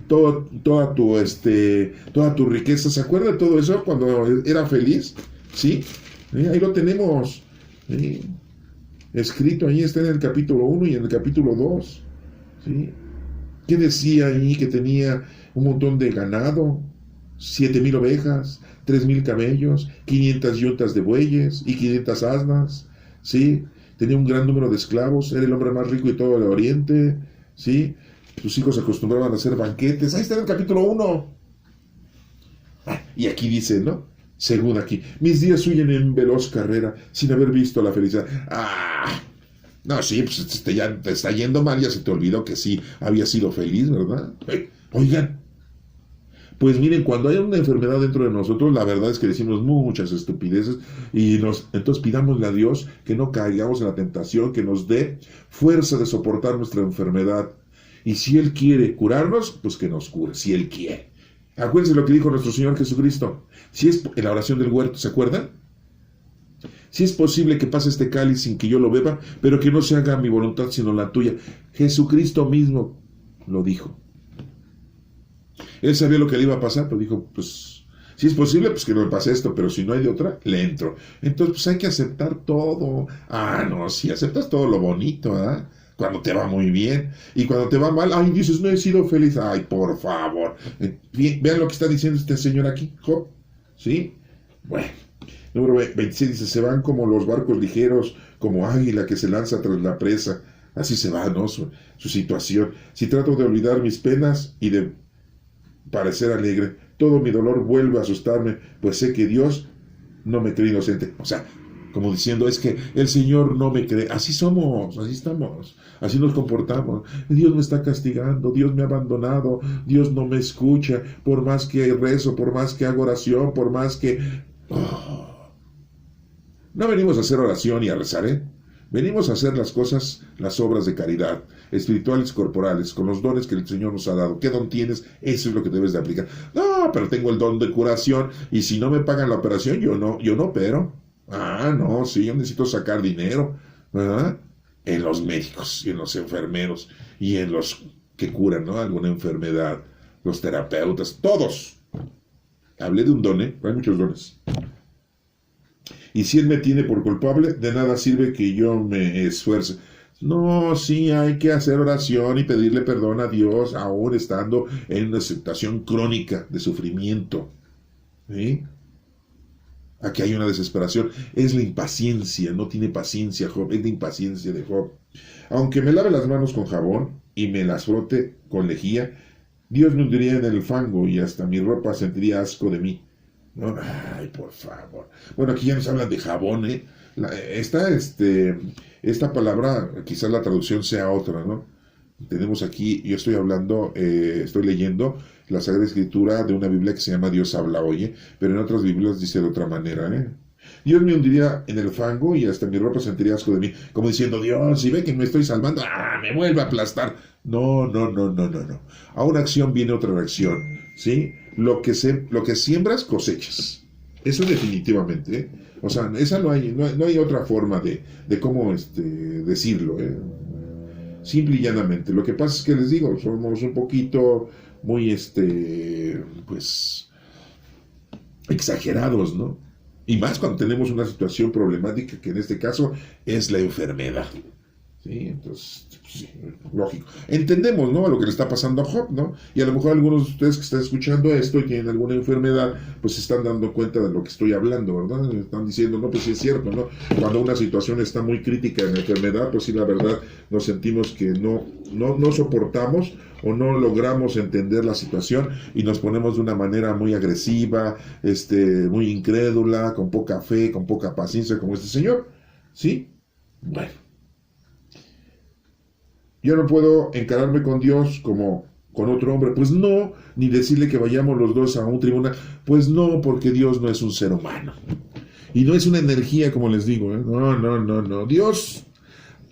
toda tu riqueza, ¿se acuerda de todo eso? Cuando era feliz, ¿sí? Ahí lo tenemos, ¿sí? Escrito ahí, está en el capítulo 1 y en el capítulo 2, ¿sí? ¿Qué decía ahí? Que tenía un montón de ganado, 7,000 ovejas, 3,000 camellos, 500 yuntas de bueyes y 500 asnas, ¿sí? Tenía un gran número de esclavos, era el hombre más rico de todo el oriente, ¿sí? Sus hijos se acostumbraban a hacer banquetes. Ahí está en el capítulo 1. Y aquí dice, ¿no? Según aquí, mis días huyen en veloz carrera sin haber visto la felicidad. No, sí, pues ya te está yendo mal, ya se te olvidó que sí había sido feliz, ¿verdad? Oigan, pues miren, cuando hay una enfermedad dentro de nosotros, la verdad es que decimos muchas estupideces y entonces pidámosle a Dios que no caigamos en la tentación, que nos dé fuerza de soportar nuestra enfermedad. Y si Él quiere curarnos, pues que nos cure, si Él quiere. Acuérdense lo que dijo nuestro Señor Jesucristo. Si es en la oración del huerto, ¿se acuerdan? Si es posible que pase este cáliz sin que yo lo beba, pero que no se haga mi voluntad sino la tuya. Jesucristo mismo lo dijo. Él sabía lo que le iba a pasar, pero dijo, pues, si es posible, pues que no me pase esto, pero si no hay de otra, le entro. Entonces, pues hay que aceptar todo. No, si aceptas todo lo bonito, ¿ah? Cuando te va muy bien, y cuando te va mal, ay, dices, no he sido feliz. Ay, por favor. Vean lo que está diciendo este señor aquí, Job, ¿sí? Bueno, número 26 dice, se van como los barcos ligeros, como águila que se lanza tras la presa. Así se va, ¿no? Su situación. Si trato de olvidar mis penas y de parecer alegre. Todo mi dolor vuelve a asustarme, pues sé que Dios no me cree inocente. O sea, como diciendo, es que el Señor no me cree. Así somos, así estamos, así nos comportamos. Dios me está castigando, Dios me ha abandonado, Dios no me escucha, por más que rezo, por más que hago oración, por más que... Oh. No venimos a hacer oración y a rezar, ¿eh? Venimos a hacer las cosas, las obras de caridad, espirituales, corporales, con los dones que el Señor nos ha dado. ¿Qué don tienes? Eso es lo que debes de aplicar. No, pero tengo el don de curación y si no me pagan la operación, yo no opero. Ah, no, sí, yo necesito sacar dinero, ¿verdad? En los médicos y en los enfermeros y en los que curan, ¿no? Alguna enfermedad, los terapeutas, todos. Hablé de un don, ¿eh? Hay muchos dones. Y si Él me tiene por culpable, de nada sirve que yo me esfuerce. No, sí, hay que hacer oración y pedirle perdón a Dios, aún estando en una situación crónica de sufrimiento. ¿Sí? Aquí hay una desesperación. Es la impaciencia, no tiene paciencia Job, es la impaciencia de Job. Aunque me lave las manos con jabón y me las frote con lejía, Dios me hundiría en el fango y hasta mi ropa sentiría asco de mí. No, ay, por favor. Bueno, aquí ya nos hablan de jabón, ¿eh? Esta palabra, quizás la traducción sea otra, ¿no? Tenemos aquí, yo estoy hablando, estoy leyendo la Sagrada Escritura de una Biblia que se llama Dios habla hoy, pero en otras Biblias dice de otra manera, ¿eh? Dios me hundiría en el fango y hasta mi ropa sentiría asco de mí, como diciendo, Dios, si ve que me estoy salvando, me vuelve a aplastar. No. A una acción viene otra reacción, ¿sí? Lo que siembras, cosechas. Eso definitivamente, ¿eh? O sea, esa no hay otra forma de cómo decirlo, ¿eh? Simple y llanamente. Lo que pasa es que les digo, somos un poquito muy, pues, exagerados, ¿no? Y más cuando tenemos una situación problemática, que en este caso es la enfermedad. ¿Sí? Entonces, sí, lógico. Entendemos, ¿no? Lo que le está pasando a Job, ¿no? Y a lo mejor algunos de ustedes que están escuchando esto y tienen alguna enfermedad, pues se están dando cuenta de lo que estoy hablando, ¿verdad? Están diciendo, no, pues sí es cierto, ¿no? Cuando una situación está muy crítica en la enfermedad, pues sí, la verdad, nos sentimos que no soportamos o no logramos entender la situación y nos ponemos de una manera muy agresiva, muy incrédula, con poca fe, con poca paciencia, como este señor, ¿sí? Bueno. Yo no puedo encararme con Dios como con otro hombre, pues no, ni decirle que vayamos los dos a un tribunal, pues no, porque Dios no es un ser humano. Y no es una energía, como les digo, ¿eh? No. Dios,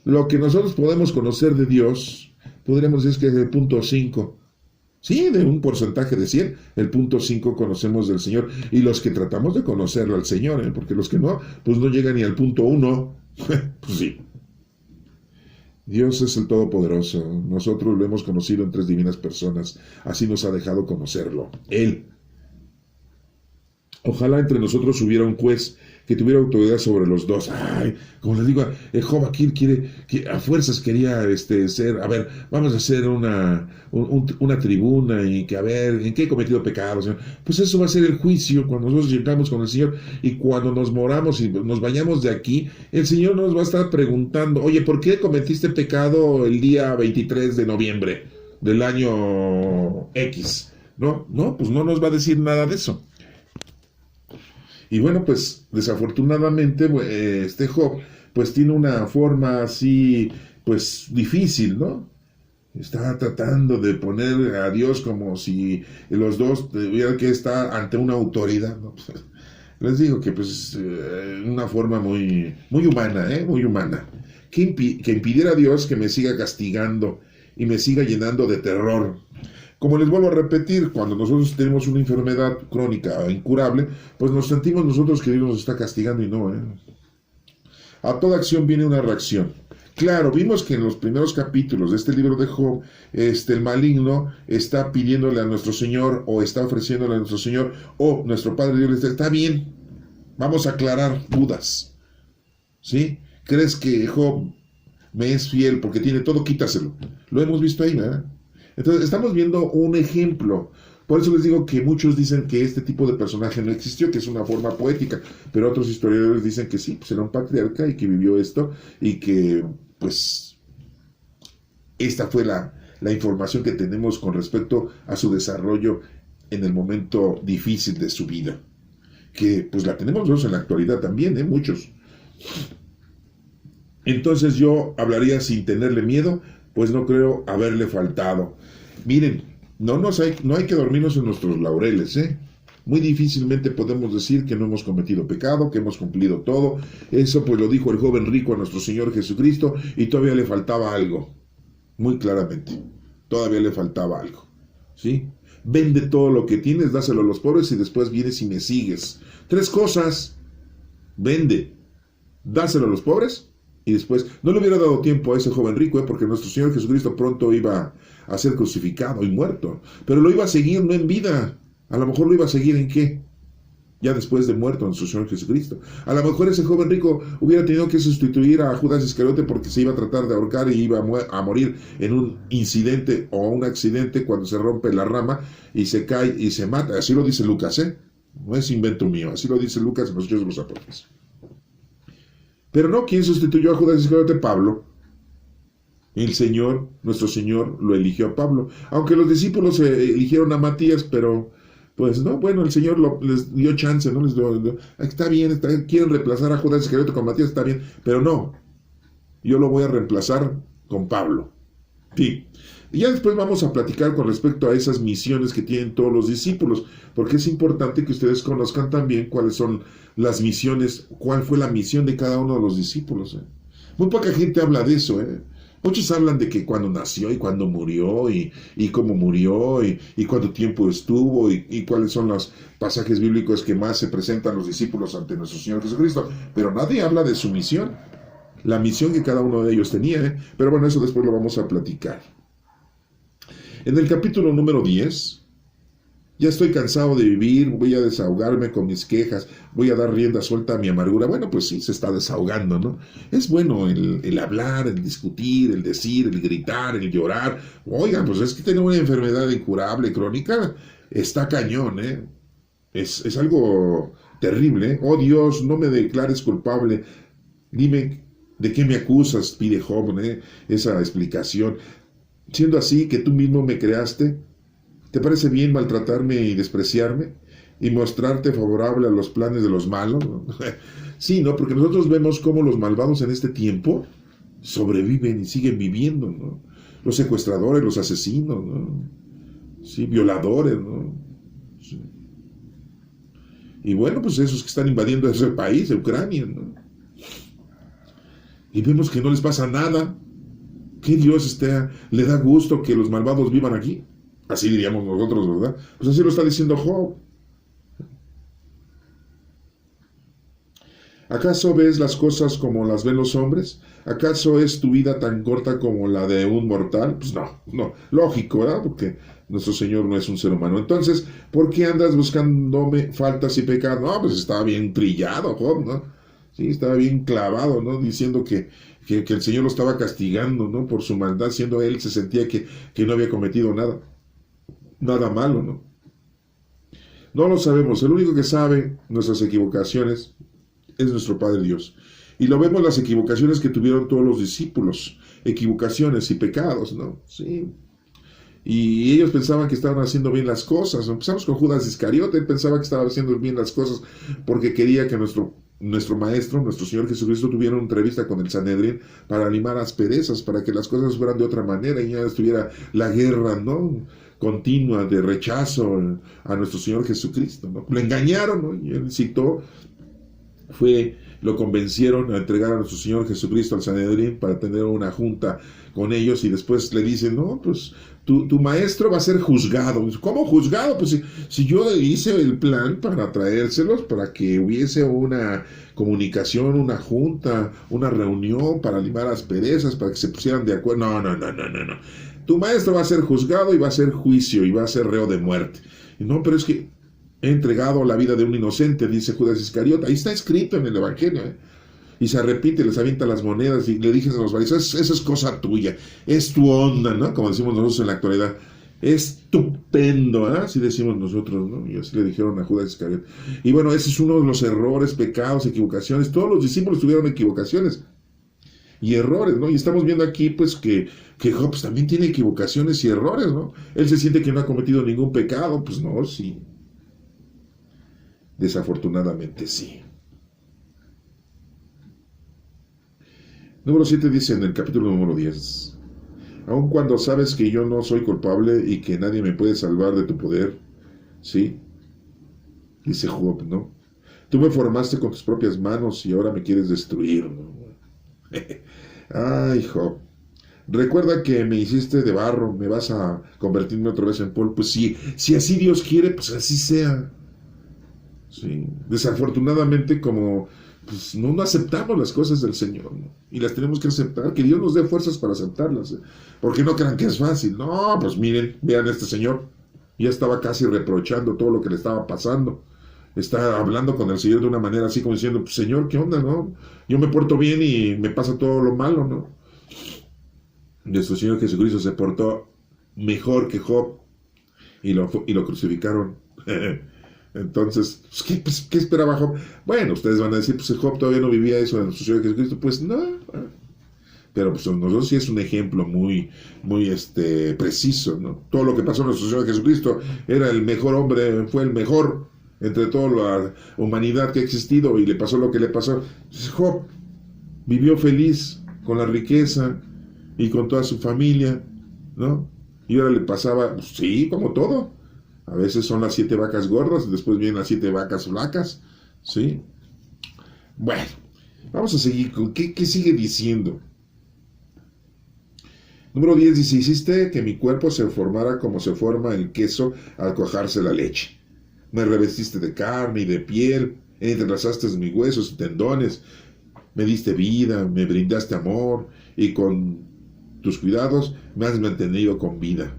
lo que nosotros podemos conocer de Dios, podríamos decir que es el 0.5. Sí, de un porcentaje de 100, el 0.5 conocemos del Señor. Y los que tratamos de conocerlo al Señor, ¿eh? Porque los que no, pues no llegan ni al 0.1. Pues sí. Dios es el Todopoderoso. Nosotros lo hemos conocido en 3 divinas personas. Así nos ha dejado conocerlo. Él. Ojalá entre nosotros hubiera un juez que tuviera autoridad sobre los dos. Ay, como les digo, Job aquí a fuerzas quería ser, a ver, vamos a hacer una tribuna y que a ver, ¿en qué he cometido pecados? Pues eso va a ser el juicio cuando nosotros llegamos con el Señor y cuando nos moramos y nos vayamos de aquí, el Señor nos va a estar preguntando, oye, ¿por qué cometiste pecado el día 23 de noviembre del año X? No, pues no nos va a decir nada de eso. Y bueno, pues desafortunadamente Job pues tiene una forma así pues difícil, ¿no? Está tratando de poner a Dios como si los dos tuvieran que estar ante una autoridad, ¿no? Pues, les digo que pues una forma muy humana, muy humana. Que impidiera a Dios que me siga castigando y me siga llenando de terror. Como les vuelvo a repetir, cuando nosotros tenemos una enfermedad crónica incurable, pues nos sentimos nosotros que Dios nos está castigando y no, ¿eh? A toda acción viene una reacción. Claro, vimos que en los primeros capítulos de este libro de Job, el maligno está pidiéndole a nuestro Señor o está ofreciéndole a nuestro Señor o nuestro Padre Dios le dice, está bien, vamos a aclarar dudas. ¿Sí? ¿Crees que Job me es fiel porque tiene todo? Quítaselo. Lo hemos visto ahí, ¿verdad? Entonces, estamos viendo un ejemplo. Por eso les digo que muchos dicen que este tipo de personaje no existió, que es una forma poética, pero otros historiadores dicen que sí, pues era un patriarca y que vivió esto y que, pues, esta fue la información que tenemos con respecto a su desarrollo en el momento difícil de su vida, que pues la tenemos nosotros en la actualidad también, muchos. Entonces yo hablaría sin tenerle miedo, pues no creo haberle faltado. Miren, no hay que dormirnos en nuestros laureles, Muy difícilmente podemos decir que no hemos cometido pecado, que hemos cumplido todo. Eso pues lo dijo el joven rico a nuestro Señor Jesucristo, y todavía le faltaba algo, muy claramente. Todavía le faltaba algo, ¿sí? Vende todo lo que tienes, dáselo a los pobres y después vienes y me sigues. 3 cosas. Vende, dáselo a los pobres y después... No le hubiera dado tiempo a ese joven rico, porque nuestro Señor Jesucristo pronto iba a ser crucificado y muerto. Pero lo iba a seguir no en vida. A lo mejor lo iba a seguir ¿en qué? Ya después de muerto nuestro Señor Jesucristo. A lo mejor ese joven rico hubiera tenido que sustituir a Judas Iscariote porque se iba a tratar de ahorcar y iba a morir en un incidente o un accidente cuando se rompe la rama y se cae y se mata. Así lo dice Lucas, No es invento mío, así lo dice Lucas en los Hechos de los Apóstoles. Pero no, ¿quién sustituyó a Judas Iscariote? Pablo. El Señor, nuestro Señor, lo eligió a Pablo. Aunque los discípulos eligieron a Matías, pero... pues no, bueno, el Señor les dio chance, ¿no? Está bien, quieren reemplazar a Judas Iscariote con Matías, está bien, pero no, yo lo voy a reemplazar con Pablo. Sí. Y ya después vamos a platicar con respecto a esas misiones que tienen todos los discípulos, porque es importante que ustedes conozcan también cuáles son las misiones, cuál fue la misión de cada uno de los discípulos. Muy poca gente habla de eso, Muchos hablan de que cuando nació y cuando murió y cómo murió y cuánto tiempo estuvo y cuáles son los pasajes bíblicos que más se presentan los discípulos ante nuestro Señor Jesucristo. Pero nadie habla de su misión, la misión que cada uno de ellos tenía. Pero bueno, eso después lo vamos a platicar. En el capítulo número 10, ya estoy cansado de vivir, voy a desahogarme con mis quejas, voy a dar rienda suelta a mi amargura. Bueno, pues sí, se está desahogando, ¿no? Es bueno el hablar, el discutir, el decir, el gritar, el llorar. Oigan, pues es que tener una enfermedad incurable, crónica, está cañón, Es algo terrible, Oh Dios, no me declares culpable, dime de qué me acusas, pide Job, esa explicación. Siendo así que tú mismo me creaste, ¿te parece bien maltratarme y despreciarme? ¿Y mostrarte favorable a los planes de los malos? Sí, ¿no? Porque nosotros vemos cómo los malvados en este tiempo sobreviven y siguen viviendo, ¿no? Los secuestradores, los asesinos, ¿no? Sí, violadores, ¿no? Sí. Y bueno, pues esos que están invadiendo ese país, Ucrania, ¿no? Y vemos que no les pasa nada. ¿Qué Dios le da gusto que los malvados vivan aquí? Así diríamos nosotros, ¿verdad? Pues así lo está diciendo Job. ¿Acaso ves las cosas como las ven los hombres? ¿Acaso es tu vida tan corta como la de un mortal? Pues no, lógico, ¿verdad? Porque nuestro Señor no es un ser humano. Entonces, ¿por qué andas buscándome faltas y pecados? No, pues estaba bien trillado Job, ¿no? Sí, estaba bien clavado, ¿no? Diciendo que el Señor lo estaba castigando, ¿no? Por su maldad, siendo él, se sentía que no había cometido nada malo, ¿no? No lo sabemos. El único que sabe nuestras equivocaciones es nuestro Padre Dios. Y lo vemos las equivocaciones que tuvieron todos los discípulos. Equivocaciones y pecados, ¿no? Sí. Y ellos pensaban que estaban haciendo bien las cosas. Empezamos con Judas Iscariote. Él pensaba que estaba haciendo bien las cosas porque quería que nuestro maestro, nuestro Señor Jesucristo, tuviera una entrevista con el Sanedrín para animar asperezas, para que las cosas fueran de otra manera y ya estuviera la guerra, ¿no?, continua de rechazo a nuestro Señor Jesucristo, ¿no? Lo engañaron, ¿no? Y él citó, lo convencieron a entregar a nuestro Señor Jesucristo al Sanedrín para tener una junta con ellos, y después le dicen, no, pues tu maestro va a ser juzgado. ¿Cómo juzgado? Pues si yo hice el plan para traérselos, para que hubiese una comunicación, una junta, una reunión para limar asperezas, para que se pusieran de acuerdo. No. Tu maestro va a ser juzgado y va a ser juicio y va a ser reo de muerte. No, pero es que he entregado la vida de un inocente, dice Judas Iscariote. Ahí está escrito en el Evangelio, Y se arrepiente, les avienta las monedas y le dicen a los fariseos, esa es cosa tuya, es tu onda, ¿no? Como decimos nosotros en la actualidad. Estupendo, así decimos nosotros, ¿no? Y así le dijeron a Judas Iscariote. Y bueno, ese es uno de los errores, pecados, equivocaciones. Todos los discípulos tuvieron equivocaciones. y errores, ¿no? Y estamos viendo aquí, pues, que Job pues, también tiene equivocaciones y errores, ¿no? Él se siente que no ha cometido ningún pecado, pues no, sí. Desafortunadamente sí. Número 7 dice en el capítulo número 10: aun cuando sabes que yo no soy culpable y que nadie me puede salvar de tu poder, ¿sí? Dice Job, ¿no? Tú me formaste con tus propias manos y ahora me quieres destruir, ¿no? Ay, Job. Recuerda que me hiciste de barro, me vas a convertirme otra vez en polvo. Pues si así Dios quiere, pues así sea. Sí. Desafortunadamente, como pues, no aceptamos las cosas del Señor, ¿no? Y las tenemos que aceptar, que Dios nos dé fuerzas para aceptarlas, ¿eh? Porque no crean que es fácil. No, pues miren, vean a este señor. Ya estaba casi reprochando todo lo que le estaba pasando. Está hablando con el Señor de una manera así como diciendo, pues, Señor, ¿qué onda, no? Yo me porto bien y me pasa todo lo malo, ¿no? Nuestro Señor Jesucristo se portó mejor que Job y lo crucificaron. Entonces, ¿qué esperaba Job? Bueno, ustedes van a decir, pues Job todavía no vivía eso en nuestro Señor Jesucristo. Pues no. Pero pues nosotros sí es un ejemplo muy preciso, ¿no? Todo lo que pasó en nuestro Señor Jesucristo, era el mejor hombre, fue el mejor entre toda la humanidad que ha existido, y le pasó lo que le pasó. Job vivió feliz con la riqueza y con toda su familia, ¿no? Y ahora le pasaba, pues, sí, como todo. A veces son las 7 vacas gordas, después vienen las 7 vacas flacas, ¿sí? Bueno, vamos a seguir con qué sigue diciendo. Número 10 dice: hiciste que mi cuerpo se formara como se forma el queso al cuajarse la leche. Me revestiste de carne y de piel, entrelazaste mis huesos y tendones, me diste vida, me brindaste amor, y con tus cuidados me has mantenido con vida.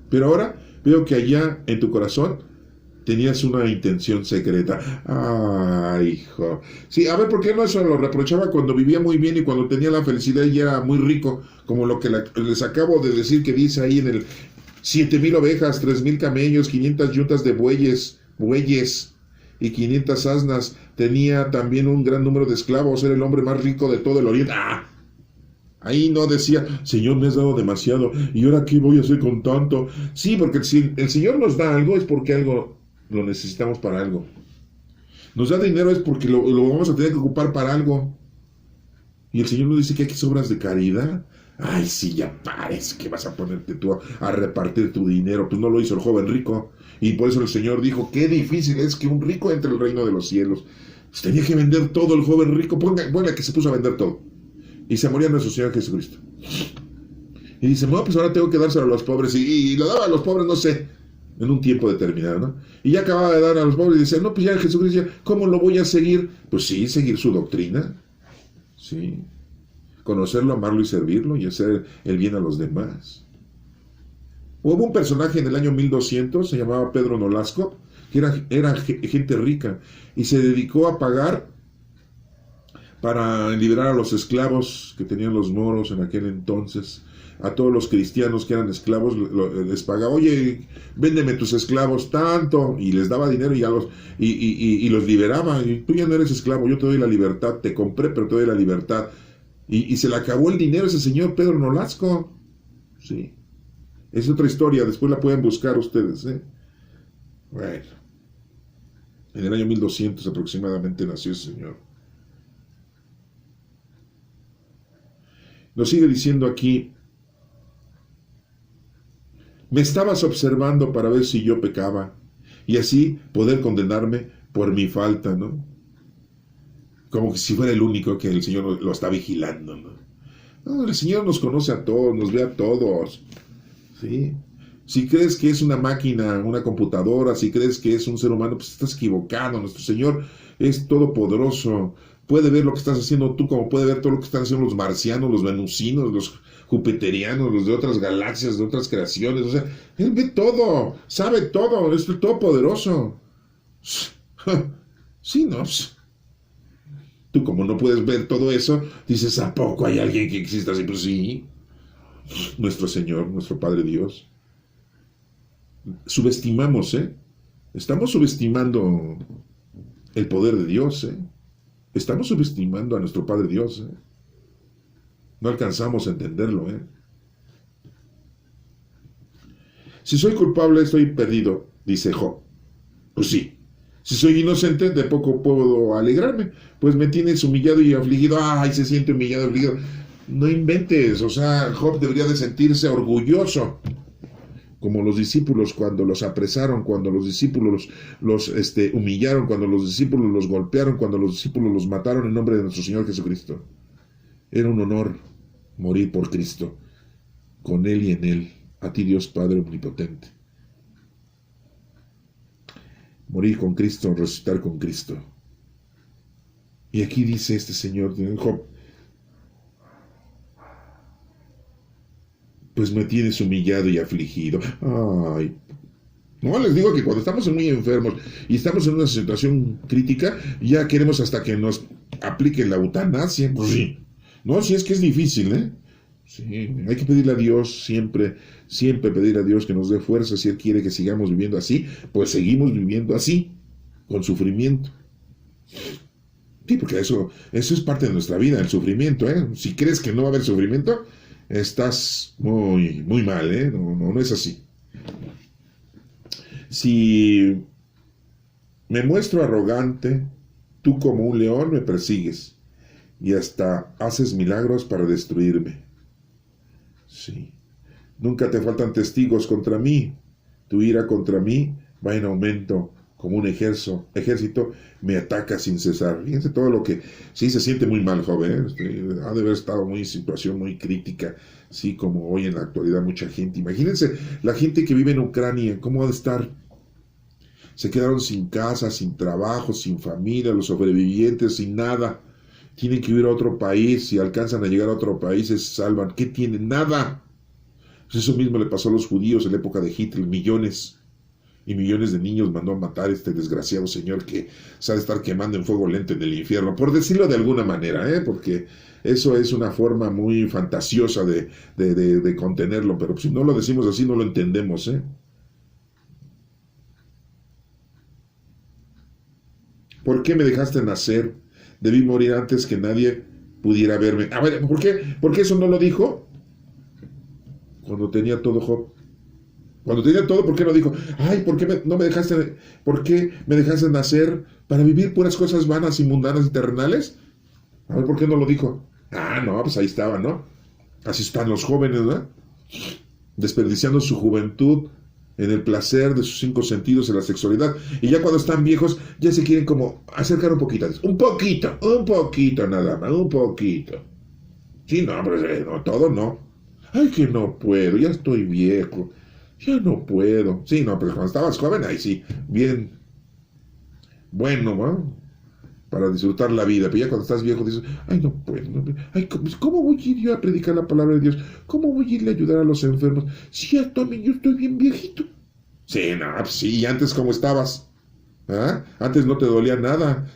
Pero ahora veo que allá en tu corazón tenías una intención secreta. Ay, hijo. Sí, a ver, ¿por qué no eso lo reprochaba cuando vivía muy bien y cuando tenía la felicidad y era muy rico? Como lo que les acabo de decir que dice ahí en el 7,000 ovejas, 3,000 camellos, 500 yuntas de bueyes y 500 asnas. Tenía también un gran número de esclavos. Era el hombre más rico de todo el oriente. ¡Ah! Ahí no decía, Señor, me has dado demasiado, ¿y ahora qué voy a hacer con tanto? Sí, porque si el Señor nos da algo es porque algo lo necesitamos para algo. Nos da dinero es porque lo vamos a tener que ocupar para algo. Y el Señor nos dice que hay obras de caridad. Ay, sí, ya pares, que vas a ponerte tú a repartir tu dinero. Pues no lo hizo el joven rico. Y por eso el Señor dijo, qué difícil es que un rico entre al reino de los cielos. Pues tenía que vender todo el joven rico. Ponga que se puso a vender todo. Y se moría nuestro Señor Jesucristo. Y dice, no, pues ahora tengo que dárselo a los pobres. Y lo daba a los pobres, no sé, en un tiempo determinado, ¿no? Y ya acababa de dar a los pobres y decía, no, pues ya Jesucristo, ¿cómo lo voy a seguir? Pues sí, seguir su doctrina. Sí. Conocerlo, amarlo y servirlo y hacer el bien a los demás. Hubo un personaje en el año 1200, se llamaba Pedro Nolasco, que era gente rica y se dedicó a pagar para liberar a los esclavos que tenían los moros en aquel entonces. A todos los cristianos que eran esclavos les pagaba, oye, véndeme tus esclavos tanto, y les daba dinero y los liberaba. Y tú ya no eres esclavo, yo te doy la libertad, te compré, pero te doy la libertad. Y se le acabó el dinero a ese señor Pedro Nolasco. Sí. Es otra historia, después la pueden buscar ustedes, ¿eh? Bueno. En el año 1200 aproximadamente nació ese señor. Nos sigue diciendo aquí, me estabas observando para ver si yo pecaba y así poder condenarme por mi falta, ¿no? Como si fuera el único que el Señor lo está vigilando, ¿no? No, el Señor nos conoce a todos, nos ve a todos, ¿sí? Si crees que es una máquina, una computadora, si crees que es un ser humano, pues estás equivocado. Nuestro Señor es todopoderoso. Puede ver lo que estás haciendo tú, como puede ver todo lo que están haciendo los marcianos, los venusinos, los jupiterianos, los de otras galaxias, de otras creaciones. O sea, Él ve todo, sabe todo, es el todopoderoso. Sí, ¿no? Tú, como no puedes ver todo eso, dices, ¿a poco hay alguien que exista así? Pues sí, nuestro Señor, nuestro Padre Dios. Subestimamos, estamos subestimando el poder de Dios, estamos subestimando a nuestro Padre Dios, No alcanzamos a entenderlo, ¿eh? Si soy culpable, estoy perdido, dice Job. Pues sí. Si soy inocente, de poco puedo alegrarme, pues me tienes humillado y afligido. ¡Ay, se siente humillado y afligido! No inventes, o sea, Job debería de sentirse orgulloso, como los discípulos cuando los apresaron, cuando los discípulos los humillaron, cuando los discípulos los golpearon, cuando los discípulos los mataron en nombre de nuestro Señor Jesucristo. Era un honor morir por Cristo, con Él y en Él, a ti Dios Padre Omnipotente. Morir con Cristo, resucitar con Cristo. Y aquí dice este Señor, Job, pues me tienes humillado y afligido. Ay, no, les digo que cuando estamos muy enfermos y estamos en una situación crítica, ya queremos hasta que nos apliquen la eutanasia. Pues sí. No, sí es que es difícil, ¿eh? Sí, hay que pedirle a Dios siempre, siempre pedir a Dios que nos dé fuerza. Si Él quiere que sigamos viviendo así, pues seguimos viviendo así, con sufrimiento. Sí, porque eso es parte de nuestra vida, el sufrimiento, ¿eh? Si crees que no va a haber sufrimiento, estás muy, muy mal, ¿eh? No es así. Si me muestro arrogante, tú como un león me persigues y hasta haces milagros para destruirme. Sí. Nunca te faltan testigos contra mí. Tu ira contra mí va en aumento. Como un ejército me ataca sin cesar. Fíjense todo lo que... Sí, se siente muy mal, joven. Ha de haber estado muy en situación muy crítica. Sí, como hoy en la actualidad mucha gente. Imagínense la gente que vive en Ucrania. ¿Cómo ha de estar? Se quedaron sin casa, sin trabajo, sin familia, los sobrevivientes, sin nada. Tienen que ir a otro país. Si alcanzan a llegar a otro país, se salvan. ¿Qué tienen? Nada. Pues eso mismo le pasó a los judíos en la época de Hitler. Millones y millones de niños mandó a matar este desgraciado señor que se ha de estar quemando en fuego lento en el infierno. Por decirlo de alguna manera, ¿eh? Porque eso es una forma muy fantasiosa de contenerlo. Pero si no lo decimos así, no lo entendemos, ¿eh? ¿Por qué me dejaste nacer? Debí morir antes que nadie pudiera verme. A ver, ¿por qué eso no lo dijo? Cuando tenía todo, Job. Cuando tenía todo, ¿por qué no dijo? Ay, ¿por qué no me dejaste? ¿Por qué me dejaste nacer para vivir puras cosas vanas y mundanas y terrenales? A ver, ¿por qué no lo dijo? Ah, no, pues ahí estaba, ¿no? Así están los jóvenes, ¿no? Desperdiciando su juventud en el placer de sus 5 sentidos, en la sexualidad. Y ya cuando están viejos, ya se quieren como acercar un poquito. Un poquito nada más, un poquito. Sí, no, pero no, todo no. Ay, que no puedo, ya estoy viejo. Ya no puedo. Sí, no, pero cuando estabas joven, ahí sí, bien. Bueno, ¿no? Para disfrutar la vida. Pero ya cuando estás viejo dices, ay, no puedo. No, ay, ¿cómo voy a ir yo a predicar la palabra de Dios? ¿Cómo voy a irle a ayudar a los enfermos? Si ya también yo estoy bien viejito. Sí, no, pues sí, ¿y antes cómo estabas? ¿Ah? Antes no te dolía nada.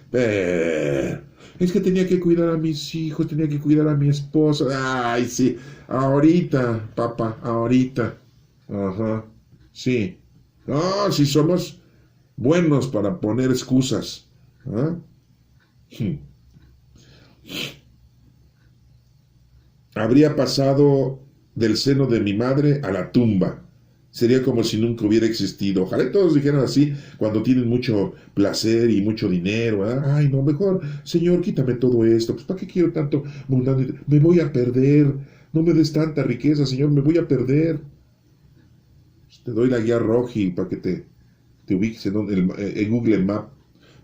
Es que tenía que cuidar a mis hijos, tenía que cuidar a mi esposa. Ay, sí. Ahorita, papá, ahorita. Ajá. Sí. No, si somos buenos para poner excusas. ¿Ah? Habría pasado del seno de mi madre a la tumba. Sería como si nunca hubiera existido. Ojalá y todos dijeran así cuando tienen mucho placer y mucho dinero. ¿Verdad? Ay, no, mejor, Señor, quítame todo esto. Pues, ¿para qué quiero tanto mundano? Me voy a perder. No me des tanta riqueza, Señor, me voy a perder. Pues, te doy la guía Roji para que te ubiques en Google Map.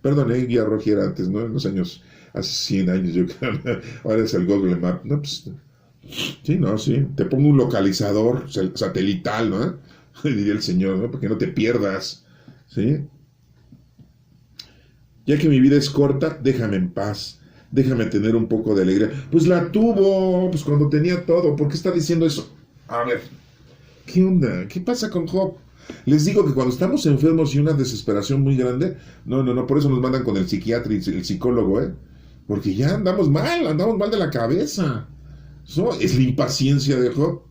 Perdón, guía Roji era antes, ¿no? En los años, hace 100 años, yo creo. Ahora es el Google Map. No, pues, sí, no, sí. Te pongo un localizador satelital, ¿no? Diría el Señor, ¿no? Para que no te pierdas, ¿sí? Ya que mi vida es corta, déjame en paz. Déjame tener un poco de alegría. Pues la tuvo, pues cuando tenía todo. ¿Por qué está diciendo eso? A ver, ¿qué onda? ¿Qué pasa con Job? Les digo que cuando estamos enfermos y una desesperación muy grande, no, por eso nos mandan con el psiquiatra y el psicólogo, ¿eh? Porque ya andamos mal de la cabeza. Eso es la impaciencia de Job.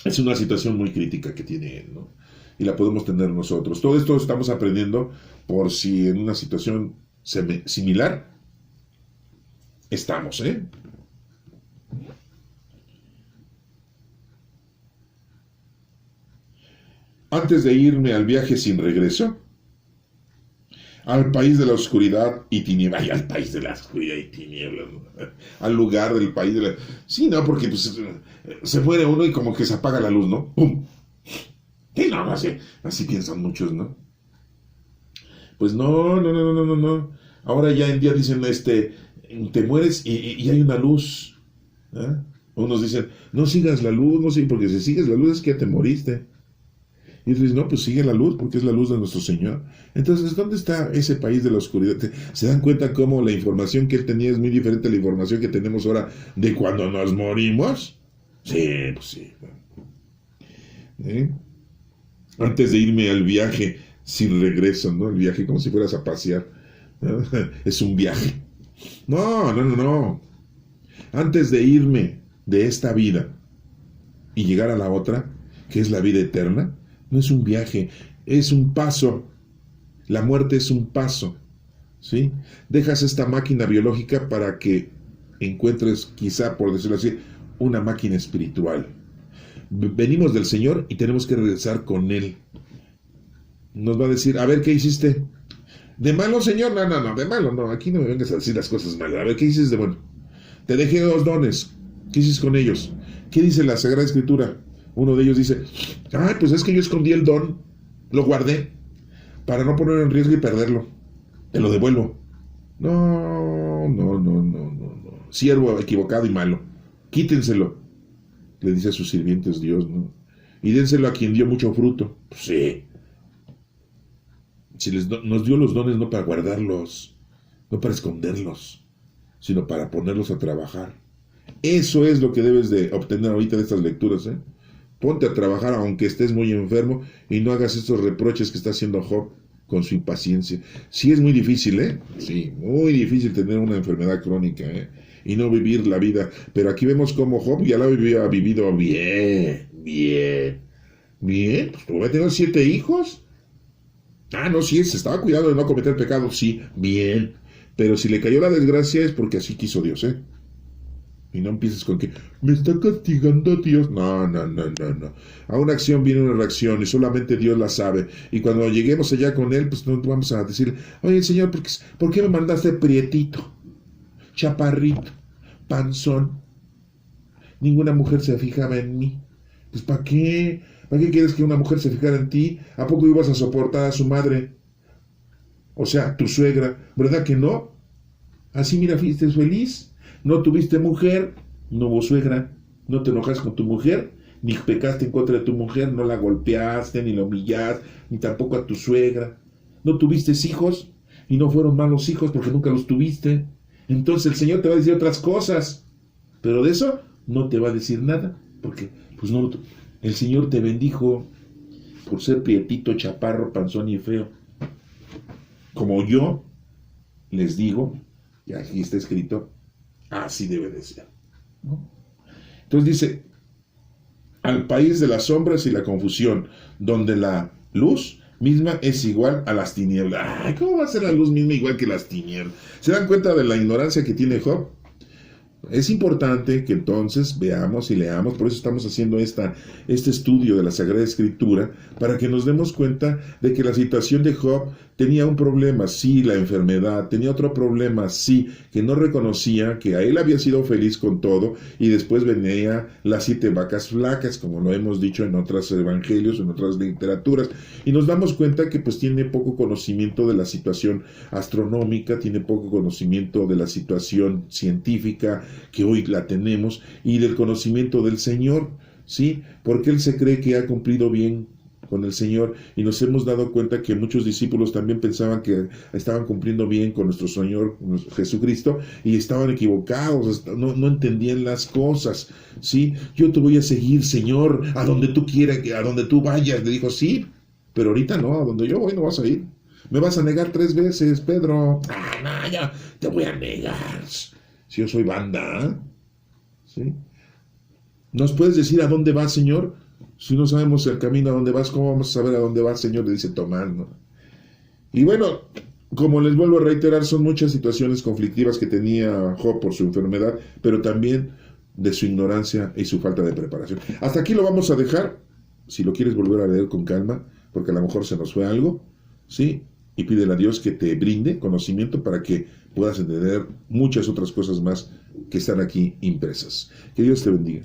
Es una situación muy crítica que tiene él, ¿no? Y la podemos tener nosotros. Todo esto estamos aprendiendo por si en una situación similar estamos, ¿eh? antes de irme al viaje sin regreso, al país de la oscuridad y tinieblas, ay, al país de la oscuridad y tinieblas, ¿no? Al lugar del país de la... Sí, no, porque pues, se muere uno y como que se apaga la luz, ¿no? ¡Pum! Sí, no, así piensan muchos, ¿no? Pues no. Ahora ya en día dicen, te mueres y hay una luz. ¿Eh? Unos dicen, no sigas la luz, no sigas, porque si sigues la luz es que ya te moriste. Y otros dicen, no, pues sigue la luz, porque es la luz de nuestro Señor. Entonces, ¿dónde está ese país de la oscuridad? ¿Se dan cuenta cómo la información que él tenía es muy diferente a la información que tenemos ahora de cuando nos morimos? Sí, pues sí. ¿Eh? Antes de irme al viaje sin regreso, ¿no? El viaje como si fueras a pasear. ¿No? Es un viaje. No. Antes de irme de esta vida y llegar a la otra, que es la vida eterna, no es un viaje, es un paso. La muerte es un paso, ¿sí? Dejas esta máquina biológica para que encuentres, quizá, por decirlo así, una máquina espiritual. Venimos del Señor y tenemos que regresar con Él. Nos va a decir, a ver, ¿qué hiciste? ¿De malo, Señor? No, de malo, no. Aquí no me vengas a decir las cosas malas. A ver, ¿qué hiciste de bueno? Te dejé 2 dones. ¿Qué hiciste con ellos? ¿Qué dice la Sagrada Escritura? Uno de ellos dice, pues es que yo escondí el don, lo guardé, para no ponerlo en riesgo y perderlo. Te lo devuelvo. No. Siervo equivocado y malo. Quítenselo. Le dice a sus sirvientes Dios, ¿no? Y dénselo a quien dio mucho fruto. Pues sí. Si nos dio los dones no para guardarlos, no para esconderlos, sino para ponerlos a trabajar. Eso es lo que debes de obtener ahorita de estas lecturas, ¿eh? Ponte a trabajar aunque estés muy enfermo y no hagas estos reproches que está haciendo Job con su impaciencia. Sí es muy difícil, ¿eh? Sí, muy difícil tener una enfermedad crónica, ¿eh? Y no vivir la vida. Pero aquí vemos cómo Job ya la había vivido bien. Pues tú tener 7 hijos. No, sí, se estaba cuidando de no cometer pecado, sí, bien. Pero si le cayó la desgracia es porque así quiso Dios, ¿eh? Y no empieces con que me está castigando Dios. No. A una acción viene una reacción y solamente Dios la sabe. Y cuando lleguemos allá con Él, pues no vamos a decir, oye, Señor, ¿por qué me mandaste prietito, chaparrito, panzón? Ninguna mujer se fijaba en mí. Pues ¿para qué? ¿Para qué quieres que una mujer se fijara en ti? ¿A poco ibas a soportar a su madre? O sea, tu suegra. ¿Verdad que no? Así, mira, fuiste feliz. No tuviste mujer, no hubo suegra. No te enojas con tu mujer, ni pecaste en contra de tu mujer, no la golpeaste, ni la humillaste, ni tampoco a tu suegra. No tuviste hijos, y no fueron malos hijos porque nunca los tuviste. Entonces el Señor te va a decir otras cosas. Pero de eso no te va a decir nada, porque pues no, el Señor te bendijo por ser prietito, chaparro, panzón y feo. Como yo les digo, y aquí está escrito, así debe de ser, ¿no? Entonces dice, al país de las sombras y la confusión, donde la luz misma es igual a las tinieblas. Ay, ¿cómo va a ser la luz misma igual que las tinieblas? ¿Se dan cuenta de la ignorancia que tiene Job? Es importante que entonces veamos y leamos, por eso estamos haciendo este estudio de la Sagrada Escritura, para que nos demos cuenta de que la situación de Job tenía un problema, sí, la enfermedad, tenía otro problema, sí, que no reconocía que a él había sido feliz con todo, y después venía las 7 vacas flacas, como lo hemos dicho en otros evangelios, en otras literaturas, y nos damos cuenta que pues tiene poco conocimiento de la situación astronómica, tiene poco conocimiento de la situación científica, que hoy la tenemos, y del conocimiento del Señor, ¿sí? Porque él se cree que ha cumplido bien con el Señor, y nos hemos dado cuenta que muchos discípulos también pensaban que estaban cumpliendo bien con nuestro Señor Jesucristo, y estaban equivocados, no entendían las cosas, ¿sí? Yo te voy a seguir, Señor, a donde tú quieras, a donde tú vayas. Le dijo, sí, pero ahorita no, a donde yo voy no vas a ir. Me vas a negar 3 veces, Pedro. No, ya te voy a negar. Si yo soy banda, ¿sí? ¿Nos puedes decir a dónde vas, Señor? Si no sabemos el camino a dónde vas, ¿cómo vamos a saber a dónde vas, Señor? Le dice Tomás, ¿no? Y bueno, como les vuelvo a reiterar, son muchas situaciones conflictivas que tenía Job por su enfermedad, pero también de su ignorancia y su falta de preparación. Hasta aquí lo vamos a dejar. si lo quieres volver a leer con calma, porque a lo mejor se nos fue algo, ¿sí? Y pídele a Dios que te brinde conocimiento para que puedas entender muchas otras cosas más que están aquí impresas. Que Dios te bendiga.